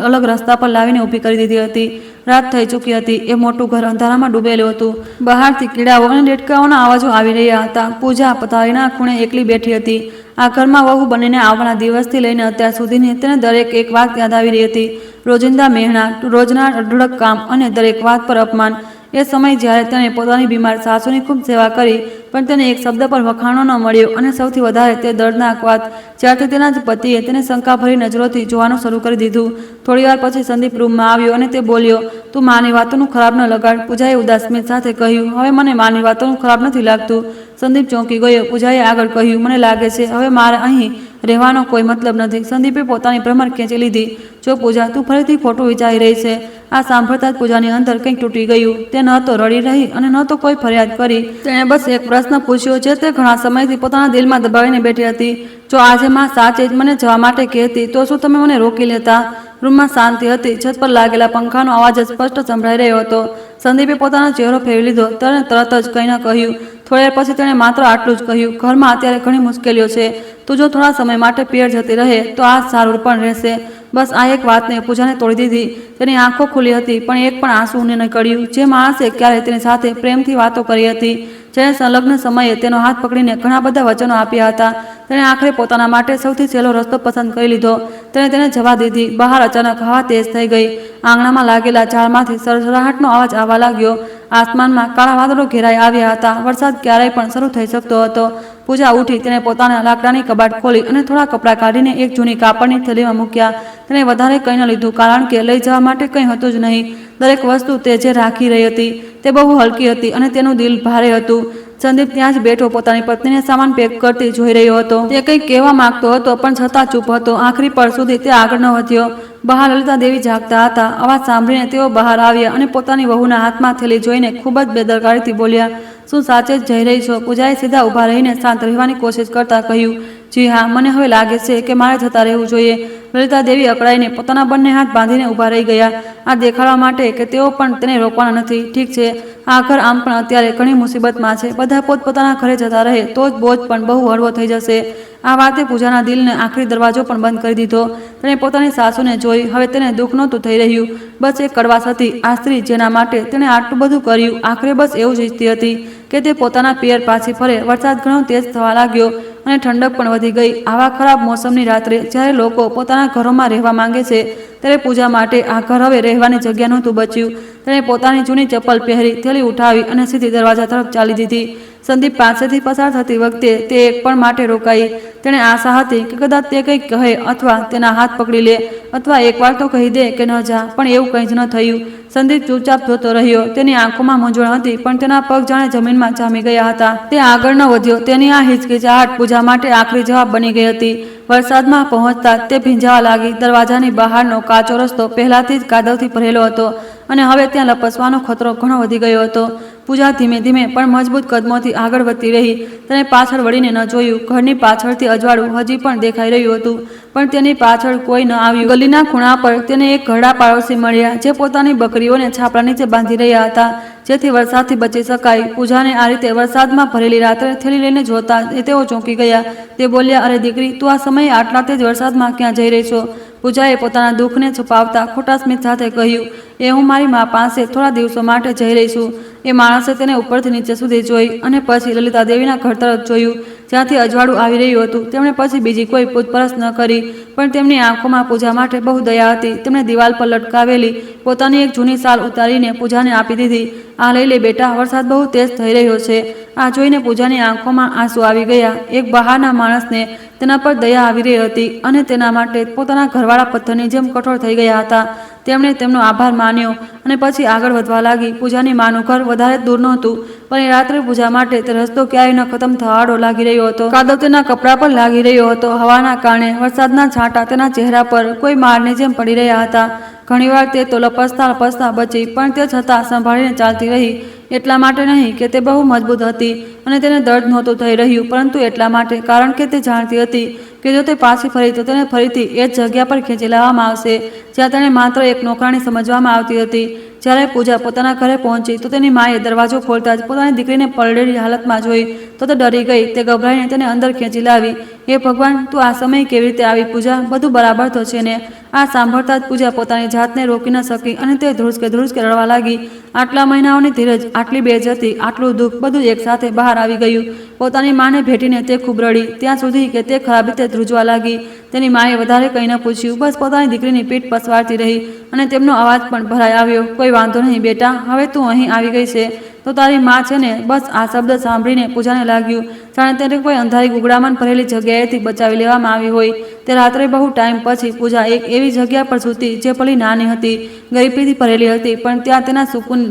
અલગ રસ્તા પર લાવીને ઊભી કરી દીધી હતી. રાત થઈ ચૂકી હતી. એ મોટું ઘર અંધારામાં ડૂબેલું હતું. બહારથી કીડાઓ અને દેડકાઓના અવાજો આવી રહ્યા હતા. પૂજા પથારીના ખૂણે એકલી બેઠી હતી. આ ઘરમાં વહુ બનીને આવવાના દિવસથી લઈને અત્યાર સુધીની તેને દરેક એક વાત યાદ આવી રહી હતી. રોજિંદા મહેણા, રોજના અઢળક કામ અને દરેક વાત પર અપમાન. એ સમય જ્યારે તેણે પોતાની બીમાર સાસુની ખૂબ સેવા કરી પણ તેને એક શબ્દ પર વખાણો ન મળ્યો. અને સૌથી વધારે તે દર્દનાક વાત જ્યારથી તેના જ પતિએ તેને શંકાભરી નજરોથી જોવાનું શરૂ કરી દીધું. થોડીવાર પછી સંદીપ રૂમમાં આવ્યો અને તે બોલ્યો, તું માની વાતોનું ખરાબ ન લગાડ. પૂજાએ ઉદાસ સ્મિત સાથે કહ્યું, હવે મને માની વાતોનું ખરાબ નથી લાગતું. સંદીપ ચોંકી ગયો. પૂજાએ આગળ કહ્યું, મને લાગે છે હવે મારે અહીં રહેવાનો કોઈ મતલબ નથી. સંદીપે પોતાની ભ્રમર ખેંચી લીધી. જો પૂજા, તું ફરીથી ખોટું વિચારી રહી છે. આ સાંભળતા જ પૂજાની અંદર કંઈક તૂટી ગયું. તે ન તો રડી રહી અને ન તો કોઈ ફરિયાદ કરી. તેણે બસ એક પ્રશ્ન પૂછ્યો જે તે ઘણા સમયથી પોતાના દિલમાં દબાવીને બેઠી હતી. જો આજે માં સાચે જ મને જવા માટે કહેતી તો શું તમે મને રોકી લેતા? રૂમમાં શાંતિ હતી. છત પર લાગેલા પંખાનો અવાજ સ્પષ્ટ સંભળાઈ રહ્યો હતો. સંદીપે પોતાનો ચહેરો ફેરવી લીધો. તેણે તરત જ કંઈ ન કહ્યું. થોડી પછી તેણે માત્ર આટલું જ કહ્યું, ઘરમાં અત્યારે ઘણી મુશ્કેલીઓ છે. તું જો થોડા સમય માટે પિયર જતી રહે તો આ સારું પણ રહેશે. બસ આ એક વાતને પૂજાને તોડી દીધી. તેની આંખો ખુલી હતી પણ એક પણ આંસુ ન નીકળ્યું. જે માણસે ક્યારે તેની સાથે પ્રેમથી વાતો કરી હતી જેણે સંલગ્ન સમયે તેનો હાથ પકડીને ઘણા બધા વચનો આપ્યા હતા. તેણે આખરે પોતાના માટે સૌથી સહેલો રસ્તો પસંદ કરી લીધો. તેણે તેને જવા દીધી. બહાર અચાનક હવા તેજ થઈ ગઈ. આંગણામાં લાગેલા ઝાડમાંથી સરસરાહટનો અવાજ આવવા લાગ્યો. આસમાનમાં કાળા વાદળો ઘેરાઈ આવ્યા હતા. વરસાદ ક્યારેય પણ શરૂ થઈ શકતો હતો. પૂજા ઉઠી. તેણે પોતાના લાકડાની કબાટ ખોલી અને થોડા કપડાં કાઢીને એક જૂની કાપડની થેલીમાં મૂક્યા. તેણે વધારે કંઈ ન લીધું, કારણ કે લઈ જવા માટે કંઈ હતું જ નહીં. દરેક વસ્તુ તે જે રાખી રહી હતી તે બહુ હલકી હતી અને તેનું દિલ ભારે હતું. સંદીપ ત્યાં જ બેઠો પોતાની પત્નીને સામાન પેક કરતી જોઈ રહ્યો હતો. તે કંઈક કહેવા માંગતો હતો પણ છતાં ચૂપ હતો. આખરી પળ સુધી તે આગળ ન વધ્યો. બહાર લલિતા દેવી જાગતા હતા. અવાજ સાંભળીને તેઓ બહાર આવ્યા અને પોતાની વહુના હાથમાં થેલી જોઈને ખૂબ જ બેદરકારીથી બોલ્યા, શું સાચે જ જઈ રહી છો? પૂજાએ સીધા ઊભા રહીને શાંત રહેવાની કોશિશ કરતા કહ્યું, જી હા, મને હવે લાગે છે કે મારે જતા રહેવું જોઈએ. લલિતા દેવી અકળાઈને પોતાના બંને હાથ બાંધીને ઊભા રહી ગયા. આ દેખાડવા માટે કે તેઓ પણ તેને રોકવાના નથી. ઠીક છે, આ ઘર આમ પણ અત્યારે ઘણી મુસીબતમાં છે. બધા પોતપોતાના ઘરે જતા રહે તો જ બોજ પણ બહુ હળવો થઈ જશે. આ વાતે પૂજાના દિલને આખરી દરવાજો પણ બંધ કરી દીધો. તેણે પોતાની સાસુને જોઈ. હવે તેને દુઃખ નહોતું થઈ રહ્યું, બસ એક કડવાશ હતી. આ સ્ત્રી જેના માટે તેણે આટલું બધું કર્યું, આખરે બસ એવું જ ઈચ્છતી હતી કે તે પોતાના પિયર પાછી ફરે. વરસાદ ઘણો તેજ થવા લાગ્યો અને ઠંડક પણ વધી ગઈ. આવા ખરાબ મોસમની રાત્રે જ્યારે લોકો પોતાના ઘરોમાં રહેવા માંગે છે ત્યારે પૂજા માટે આ ઘર હવે રહેવાની જગ્યા નહોતું બચ્યું. તેણે પોતાની જૂની ચપ્પલ પહેરી, થેલી ઉઠાવી અને સીધી દરવાજા તરફ ચાલી દીધી. સંદીપ પાસેથી પસાર થતી વખતે તે એક પણ માટે રોકાઈ. તેણે આશા હતી કે કદાચ તે કંઈક કહે અથવા તેના હાથ પકડી લે અથવા એકવાર તો કહી દે કે ન જા, પણ એવું કંઈ જ ન થયું. સંદીપ ચૂપચાપ જોતો રહ્યો. તેની આંખોમાં મૂંઝવણ હતી પણ તેના પગ જાણે જમીનમાં જામી ગયા હતા. તે આગળ ન વધ્યો. તેની આ હિચકિચાહટ પૂજા માટે આખરી જવાબ બની ગઈ હતી. વરસાદમાં પહોંચતા તે ભીંજાવા લાગી. દરવાજાની બહારનો કાચો રસ્તો પહેલાથી જ કાદવથી ભરેલો હતો અને હવે ત્યાં લપસવાનો ખતરો ઘણો વધી ગયો હતો. પૂજા ધીમે ધીમે પણ મજબૂત કદમોથી આગળ વધતી રહી. તેણે પાછળ વળીને ન જોયું. ઘરની પાછળથી અજવાળું હજી પણ દેખાઈ રહ્યું હતું પણ તેની પાછળ કોઈ ન આવ્યું. ગલીના ખૂણા પર તેને એક ઘરડા પાડોશી મળ્યા જે પોતાની બકરીઓને છાપરા નીચે બાંધી રહ્યા હતા જેથી વરસાદથી બચી શકાય. પૂજાને આ રીતે વરસાદમાં ભરેલી રાત્રે થેલી લઈને જોતા તેઓ ચોંકી ગયા. તે બોલ્યા, અરે દીકરી, તું આ સમયે આટલા તેજ વરસાદમાં ક્યાં જઈ રહી છો? પૂજાએ પોતાના દુઃખને છુપાવતા ખોટા સ્મિત સાથે કહ્યું, એ હું મારી મા પાસે થોડા દિવસો માટે જઈ રહી છું. એ માણસે તેને ઉપરથી નીચે સુધી જોઈ અને પછી લલિતા દેવીના ઘર તરફ જોયું જ્યાંથી અજવાળું આવી રહ્યું હતું. તેમણે પછી બીજી કોઈ પૂછપરછ ન કરી પણ તેમની આંખોમાં પૂજા માટે બહુ દયા હતી. તેમણે દિવાલ પર લટકાવેલી પોતાની એક જૂની શાલ ઉતારીને પૂજાને આપી દીધી. આ લઈ લે બેટા, વરસાદ બહુ તેજ થઈ રહ્યો છે. આ જોઈને પૂજાની આંખોમાં આંસુ આવી ગયા. એક બહારના માણસને તેના પર દયા આવી રહી હતી અને તેના માટે પોતાના ઘરવાળા પથ્થરની જેમ કઠોર થઈ ગયા હતા. તેમણે તેમનો આભાર માન્યો અને પછી આગળ વધવા લાગી. પૂજાની માનું ઘર વધારે દૂર નહોતું પણ એ રાત્રે પૂજા માટે તે રસ્તો ક્યાંય ન ખતમ થવાડો લાગી રહ્યો હતો. કાદવ તેના કપડાં પર લાગી રહ્યો હતો. હવાના કારણે વરસાદના છાંટા તેના ચહેરા પર કોઈ મારની જેમ પડી રહ્યા હતા. ઘણીવાર તે તો લપસતા લપસતા બચી પણ તે છતાં સંભાળીને ચાલતી રહી. એટલા માટે નહીં કે તે બહુ મજબૂત હતી અને તેને દર્દ નહોતું થઈ રહ્યું, પરંતુ એટલા માટે કારણ કે તે જાણતી હતી કે જો તે પાછી ફરી તો તેને ફરીથી એ જ જગ્યા પર ખેંચી લાવવામાં આવશે જ્યાં તેને માત્ર એક નોકરાણી સમજવામાં આવતી હતી. જ્યારે પૂજા પોતાના ઘરે પહોંચી તો તેની માએ દરવાજો ખોલતા જ પોતાની દીકરીને પલળેલી હાલતમાં જોઈ તો તે ડરી ગઈ. તે ગભરાઈને તેને અંદર ખેંચી લાવી. હે ભગવાન, તું આ સમયે કેવી રીતે આવી? પૂજા, બધું બરાબર તો છે ને? આ સાંભળતા જ પૂજા પોતાની જાતને રોકી ન શકી અને તે ધ્રુસકે ધ્રુસકે રડવા લાગી. આટલા મહિનાઓની ધીરજ, આટલી બેઇજ્જતી, આટલું દુઃખ બધું એકસાથે બહાર આવી ગયું. પોતાની માને ભેટીને તે ખૂબ રડી, ત્યાં સુધી કે તે ખરાબ રીતે ધ્રુજવા લાગી. તેની માએ વધારે કંઈ ન પૂછ્યું, બસ પોતાની દીકરીની પીઠ પસવારતી રહી અને તેમનો અવાજ પણ ભરાઈ આવ્યો, કોઈ વાંધો નહીં બેટા, હવે તું અહીં આવી ગઈ છે તો તારી માં છે ને? બસ આ શબ્દ સાંભળીને પૂજાને લાગ્યું જાણે તેને કોઈ અંધારી ગુગડામાં ભરેલી જગ્યાએથી બચાવી લેવામાં આવી હોય. તે રાત્રે બહુ ટાઈમ પછી પૂજા એક એવી જગ્યા પર સૂતી જે ભલી નાની હતી, ગરીબીથી ભરેલી હતી, પણ ત્યાં તેના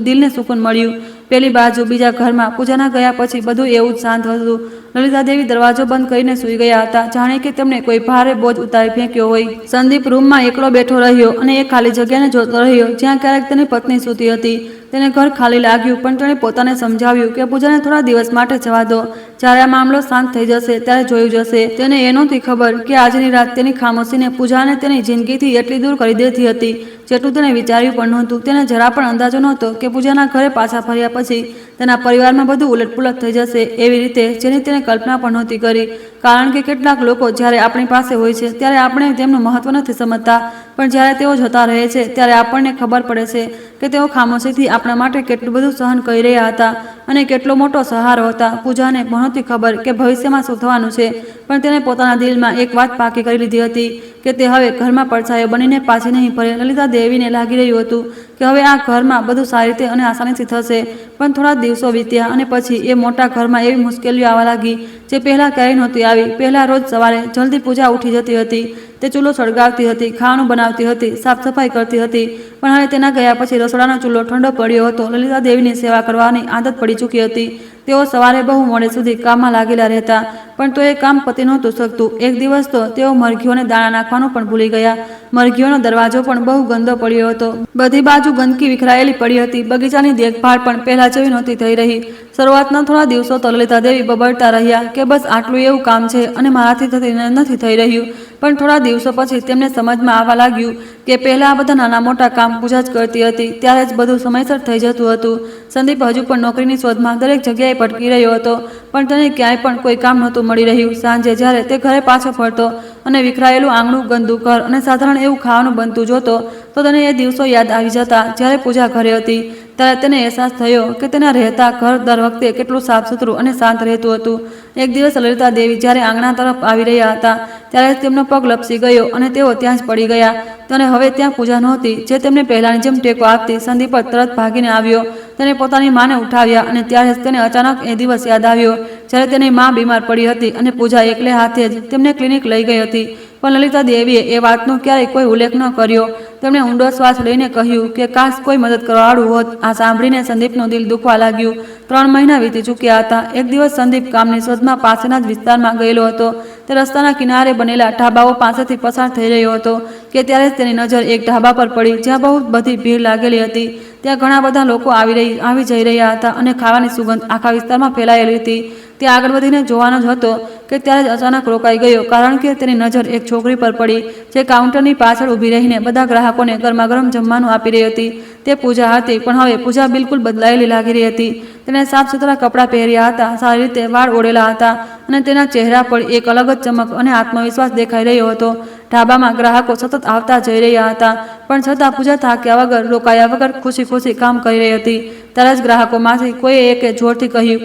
દિલને સુકૂન મળ્યું. પેલી બાજુ બીજા ઘરમાં પૂજાના ગયા પછી બધું એવું જ શાંત હતું. લલિતા દેવી દરવાજો બંધ કરીને સૂઈ ગયા હતા જાણે કે તેમને કોઈ ભારે બોજ ઉતારી ફેંક્યો હોય. સંદીપ રૂમમાં એકલો બેઠો રહ્યો અને એ ખાલી જગ્યાને જોતો રહ્યો જ્યાં ક્યારેક તેની પત્ની સૂતી હતી. તેને ઘર ખાલી લાગ્યું પણ તેણે પોતાને સમજાવ્યું કે પૂજાને થોડા દિવસ માટે જવા દો. જ્યારે આ મામલો શાંત થઈ જશે ત્યારે જોયું જશે. તેને એ નહોતી ખબર કે આજની રાત તેની ખામોશીને પૂજાને તેની જિંદગીથી એટલી દૂર કરી દેતી હતી જેટલું તેને વિચાર્યું પણ નહોતું. તેને જરા પણ અંદાજો નહોતો કે પૂજાના ઘરે પાછા ફર્યા પછી તેના પરિવારમાં બધું ઉલટપુલટ થઈ જશે એવી રીતે જેની તેને કલ્પના પણ નહોતી કરી. કારણ કે કેટલાક લોકો જ્યારે આપણી પાસે હોય છે ત્યારે આપણે તેમનું મહત્વ નથી સમજતા, પણ જ્યારે તેઓ જતા રહે છે ત્યારે આપણને ખબર પડે છે કે તેઓ ખામોશીથી આપણા માટે કેટલું બધું સહન કરી રહ્યા હતા. અને કેટલો મોટો સહારો હતા. પૂજાને નહોતી ખબર કે ભવિષ્યમાં શું થવાનું છે, પણ તેણે પોતાના દિલમાં એક વાત પાકી કરી લીધી હતી કે તે હવે ઘરમાં પડછાયો બનીને પાછી નહીં ફરે. લલિતા દેવીને લાગી રહ્યું હતું કે હવે આ ઘરમાં બધું સારી રીતે અને આસાનીથી થશે. પણ થોડા દિવસો વીત્યા અને પછી એ મોટા ઘરમાં એવી મુશ્કેલીઓ આવવા લાગી જે પહેલાં ક્યારેય નહોતી આવી. પહેલાં રોજ સવારે જલ્દી પૂજા ઉઠી જતી હતી. તે ચૂલો સળગાવતી હતી, ખાવાનું બનાવતી હતી, સાફ સફાઈ કરતી હતી. પણ હવે તેના ગયા પછી રસોડાનો ચૂલો ઠંડો પડ્યો હતો. લલિતા દેવીની સેવા કરવાની આદત પડી ચૂકી હતી. તેઓ સવારે બહુ મોડે સુધી કામમાં લાગેલા રહેતા, પણ તો એ કામ પતી નહોતું શકતું. એક દિવસ તો તેઓ મરઘીઓને દાણા નાખવાનું પણ ભૂલી ગયા. મરઘીઓનો દરવાજો પણ બહુ ગંદો પડ્યો હતો. બધી બાજુ ગંદકી વિખરાયેલી પડી હતી. બગીચાની દેખભાળ પણ પહેલા જેવી નહોતી થઈ રહી. શરૂઆતના થોડા દિવસો તો લલિતા દેવી બબડતા રહ્યા કે બસ આટલું એવું કામ છે અને મારાથી નથી થઈ રહ્યું. પણ થોડા દિવસો પછી તેમને સમજમાં આવવા લાગ્યું કે પહેલાં આ બધા નાના મોટા કામ પૂજા જ કરતી હતી, ત્યારે જ બધું સમયસર થઈ જતું હતું. સંદીપ હજુ પણ નોકરીની શોધમાં દરેક જગ્યાએ ભટકી રહ્યો હતો, પણ તેને ક્યાંય પણ કોઈ કામ નહોતું મળી રહ્યું. સાંજે જ્યારે તે ઘરે પાછો ફરતો અને વિખરાયેલું આંગણું, ગંદુ ઘર અને સાધારણ એવું ખાવાનું બનતું જોતો તો તેને એ દિવસો યાદ આવી જતા જ્યારે પૂજા ઘરે હતી. ત્યારે તેને અહેસાસ થયો કે તેના રહેતા ઘર દર વખતે કેટલું સાફ સુથરું અને શાંત રહેતું હતું. એક દિવસ લલિતા દેવી જ્યારે આંગણા તરફ આવી રહ્યા હતા ત્યારે તેમનો પગ લપસી ગયો અને તેઓ ત્યાં જ પડી ગયા. અને હવે ત્યાં પૂજા નહોતી જે તેમને પહેલાંની જેમ ટેકો આપતી. સંદીપ તરત ભાગીને આવ્યો. તેને પોતાની માને ઉઠાવ્યા અને ત્યારે જ તેને અચાનક એ દિવસ યાદ આવ્યો જ્યારે તેની મા બીમાર પડી હતી અને પૂજા એકલે હાથે જ તેમને ક્લિનિક લઈ ગઈ હતી. પણ લલિતા દેવીએ એ વાતનો ક્યારેય કોઈ ઉલ્લેખ ન કર્યો. તેમણે ઊંડો શ્વાસ લઈને કહ્યું કે કાશ કોઈ મદદ કરવાવાળું હોત. આ સાંભળીને સંદીપનું દિલ દુખવા લાગ્યું. 3 મહિના વીતી ચૂક્યા હતા. એક દિવસ સંદીપ કામની શોધમાં પાસેના જ વિસ્તારમાં ગયેલો હતો. તે રસ્તાના કિનારે બનેલા ઢાબાઓ પાસેથી પસાર થઈ રહ્યો હતો કે ત્યારે જ તેની નજર એક ઢાબા પર પડી જ્યાં બહુ બધી ભીડ લાગેલી હતી. ત્યાં ઘણા બધા લોકો આવી જઈ રહ્યા હતા અને ખાવાની સુગંધ આખા વિસ્તારમાં ફેલાયેલી હતી. તે આગળ વધીને જોવાનો જ હતો કે ત્યારે જ અચાનક રોકાઈ ગયો, કારણ કે તેની નજર એક છોકરી પર પડી જે કાઉન્ટરની પાછળ ઊભી રહીને બધા ગ્રાહકોને ગરમાગરમ જમવાનું આપી રહી હતી. તે પૂજા હતી, પણ હવે પૂજા બિલકુલ બદલાયેલી લાગી રહી હતી. તેણે સાફ સુથરા કપડાં પહેર્યા હતા, સારી રીતે વાળ ઓળેલા હતા અને તેના ચહેરા પર એક અલગ જ ચમક અને આત્મવિશ્વાસ દેખાઈ રહ્યો હતો. ઢાબામાં ગ્રાહકો સતત આવતા જઈ રહ્યા હતા, પણ છતાં પૂજા થાક્યા વગર, રોકાયા વગર ખુશી ખુશી કામ કરી રહી હતી. ત્યારે જ ગ્રાહકોમાંથી કોઈએ એકે જોરથી કહ્યું,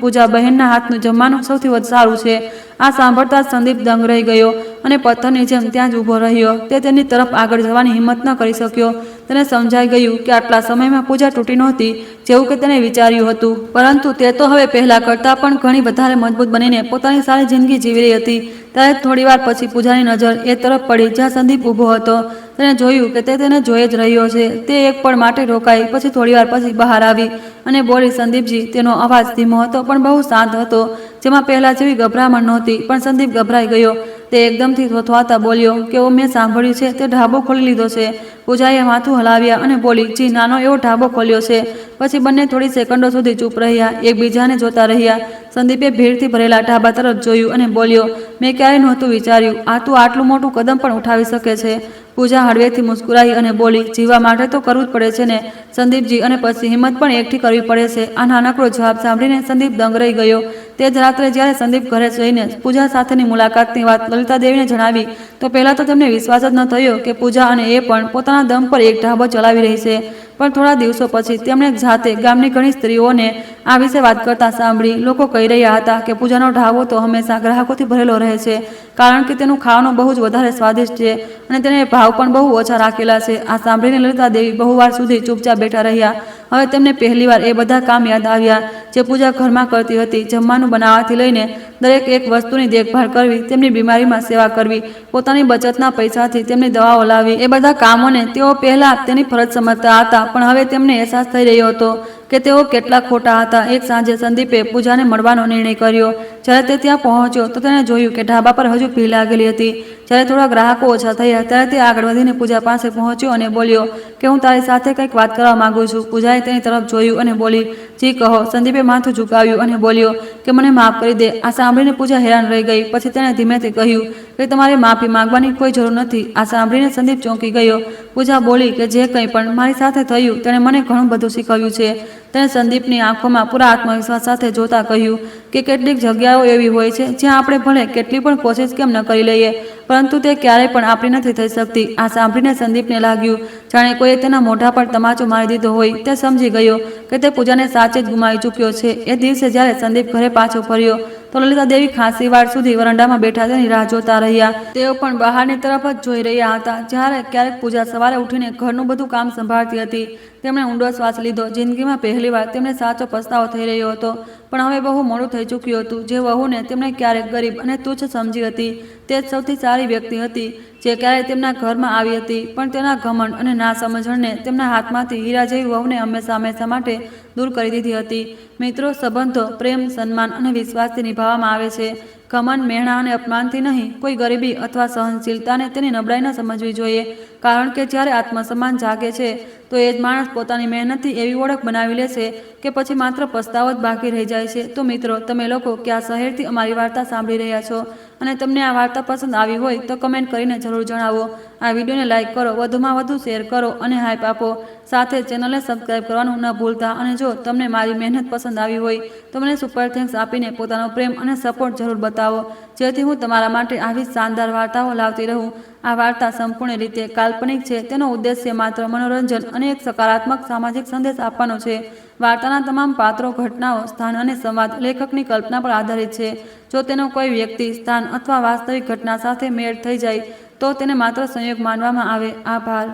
પૂજા બહેનના હાથનું જમવાનું સૌથી વધુ સારું છે. આ સાંભળતા સંદીપ દંગ રહી ગયો અને પથ્થરની જેમ ત્યાં જ ઊભો રહ્યો. તે તેની તરફ આગળ જવાની હિંમત ન કરી શક્યો. તેને સમજાઈ ગયું કે આટલા સમયમાં પૂજા તૂટી નહોતી જેવું કે તેને વિચાર્યું હતું, પરંતુ તે તો હવે પહેલાં કરતાં પણ ઘણી વધારે મજબૂત બનીને પોતાની સારી જિંદગી જીવી રહી હતી. ત્યારે થોડી વાર પછી પૂજાની નજર એ તરફ પડી જ્યાં સંદીપ ઊભો હતો. તેણે જોયું કે તે તેને જોઈ જ રહ્યો છે. તે એક પળ માટે રોકાઈ, પછી થોડી વાર પછી બહાર આવી અને બોલી, સંદીપજી. તેનો અવાજ ધીમો હતો પણ બહુ શાંત હતો, જેમાં પહેલાં જેવી ગભરામણ નહોતી. પણ સંદીપ ગભરાઈ ગયો. તે એકદમથી થોથવાતા બોલ્યો કે મેં સાંભળ્યું છે તે ઢાબો ખોલી લીધો છે. પૂજાએ માથું હલાવ્યા અને બોલી, જી, નાનો એવો ઢાબો ખોલ્યો છે. પછી બંને થોડી સેકન્ડો સુધી ચૂપ રહ્યા, એકબીજાને જોતા રહ્યા. સંદીપે ભીડથી ભરેલા ઢાબા તરફ જોયું અને બોલ્યો, મેં ક્યારેય નહોતું વિચાર્યું આ તું આટલું મોટું કદમ પણ ઉઠાવી શકે છે. પૂજા હળવેથી મુસ્કુરાઈ અને બોલી, જીવવા માટે તો કરવું જ પડે છે ને સંદીપજી, અને પછી હિંમત પણ એકઠી કરવી પડે છે. આ નાનકડો જવાબ સાંભળીને સંદીપ દંગ રહી ગયો. તે જ રાત્રે જ્યારે સંદીપ ઘરે જઈને પૂજા સાથેની મુલાકાતની વાત લલિતા દેવીને જણાવી તો પહેલાં તો તેમને વિશ્વાસ જ ન થયો કે પૂજા અને એ પણ પોતાના દમ પર એક ઢાબો ચલાવી રહી છે. પણ થોડા દિવસો પછી તેમણે જાતે ગામની ઘણી સ્ત્રીઓને આ વિશે વાત કરતા સાંભળી. લોકો કહી રહ્યા હતા કે પૂજાનો ઢાબો તો હંમેશા ગ્રાહકોથી ભરેલો રહે છે, કારણ કે તેનું ખાવાનું બહુ જ વધારે સ્વાદિષ્ટ છે અને તેને ભાવ પણ બહુ ઓછા રાખેલા છે. આ સાંભળીને લલિતા દેવી બહુ વાર સુધી ચૂપચાપ બેઠા રહ્યા. હવે તેમને પહેલીવાર એ બધા કામ યાદ આવ્યા જે પૂજા ઘરમાં કરતી હતી. જમવાનું બનાવવાથી લઈને દરેક એક વસ્તુની દેખભાળ કરવી, તેમની બીમારીમાં સેવા કરવી, પોતાની બચતના પૈસાથી તેમની દવાઓ લાવવી, એ બધા કામોને તેઓ પહેલાં તેની ફરજ સમજતા હતા, પણ હવે તેમને અહેસાસ થઈ રહ્યો હતો કે તેઓ કેટલા ખોટા હતા. એક સાંજે સંદીપે પૂજાને મળવાનો નિર્ણય કર્યો. જ્યારે તે ત્યાં પહોંચ્યો તો તેણે જોયું કે ઢાબા પર હજુ ભીડ લાગેલી હતી. જ્યારે થોડા ગ્રાહકો ઓછા થયા ત્યારે તે આગળ વધીને પૂજા પાસે પહોંચ્યો અને બોલ્યો કે હું તારી સાથે કંઈક વાત કરવા માંગુ છું. પૂજાએ તેની તરફ જોયું અને બોલી, જી કહો. સંદીપે માથું ઝુકાવ્યું અને બોલ્યો કે મને માફ કરી દે. આ સાંભળીને પૂજા હેરાન રહી ગઈ. પછી તેણે ધીમેથી કહ્યું કે તમારે માફી માંગવાની કોઈ જરૂર નથી. આ સાંભળીને સંદીપ ચોંકી ગયો. પૂજા બોલી કે જે કંઈ પણ મારી સાથે થયું તેણે મને ઘણું બધું શીખવ્યું છે. તેણે સંદીપની આંખોમાં પૂરા આત્મવિશ્વાસ સાથે જોતા કહ્યું કે કેટલીક જગ્યાઓ એવી હોય છે જ્યાં આપણે ભલે કેટલી પણ કોશિશ કેમ ન કરી લઈએ, પરંતુ તે ક્યારેય પણ આપણી નથી થઈ શકતી. આ સાંભળીને સંદીપને લાગ્યું જાણે કોઈએ તેના મોઢા પર તમાચો મારી દીધો હોય. તે સમજી ગયો કે તે પૂજાને સાચે જ ગુમાવી ચૂક્યો છે. એ દિવસે જ્યારે સંદીપ ઘરે પાછો ફર્યો તો લલિતા દેવી ખાસી વાર સુધી વરંડામાં બેઠા તેની રાહ જોતા રહ્યા. તેઓ પણ બહારની તરફ જ જોઈ રહ્યા હતા. જ્યારે ક્યારેક પૂજા સવારે ઉઠીને ઘરનું બધું કામ સંભાળતી હતી. તેમણે ઊંડો શ્વાસ લીધો. જિંદગીમાં પહેલીવાર તેમને સાચો પસ્તાવો થઈ રહ્યો હતો, પણ હવે બહુ મોડું થઈ ચૂક્યું હતું. જે વહુને તેમણે ક્યારેક ગરીબ અને તુચ્છ સમજી હતી, તે જ સૌથી સારી વ્યક્તિ હતી જે ક્યારેય તેમના ઘરમાં આવી હતી. પણ તેના ઘમંડ અને ના સમજણને તેમના હાથમાંથી હીરા જેવી વહુને હંમેશા હંમેશા માટે દૂર કરી દીધી હતી. મિત્રો, સંબંધો પ્રેમ, સન્માન અને વિશ્વાસથી નિભાવવામાં આવે છે. ઘમંડ, મેણા અને અપમાનથી નહીં. કોઈ ગરીબી અથવા સહનશીલતાને તેની નબળાઈ ન સમજવી જોઈએ, કારણ કે જ્યારે આત્મસન્માન જાગે છે તો એ જ માણસ પોતાની મહેનતથી એવી ઓળખ બનાવી લે છે કે પછી માત્ર પસ્તાવો જ બાકી રહી જાય છે. તો મિત્રો, તમે લોકો કયા શહેરથી અમારી વાર્તા સાંભળી રહ્યા છો અને તમને આ વાર્તા પસંદ આવી હોય તો કમેન્ટ કરીને જરૂર જણાવો. આ વિડીયોને લાઇક કરો, વધુમાં વધુ શેર કરો અને હાઈપ આપો. સાથે ચેનલને સબસ્ક્રાઈબ કરવાનું ન ભૂલતા. અને જો તમને મારી મહેનત પસંદ આવી હોય તો મને સુપર થેન્ક્સ આપીને પોતાનો પ્રેમ અને સપોર્ટ જરૂર બતાવો, જેથી હું તમારા માટે આવી શાનદાર વાર્તાઓ લાવતી રહું. આ વાર્તા સંપૂર્ણ રીતે કાલ્પનિક છે. તેનો ઉદ્દેશ્ય માત્ર મનોરંજન અને એક સકારાત્મક સામાજિક સંદેશ આપવાનો છે. વાર્તાના તમામ પાત્રો, ઘટનાઓ, સ્થાન અને સંવાદ લેખકની કલ્પના પર આધારિત છે. જો તેનો કોઈ વ્યક્તિ, સ્થાન અથવા વાસ્તવિક ઘટના સાથે મેળ થઈ જાય તો તેને માત્ર સંયોગ માનવામાં આવે. આભાર.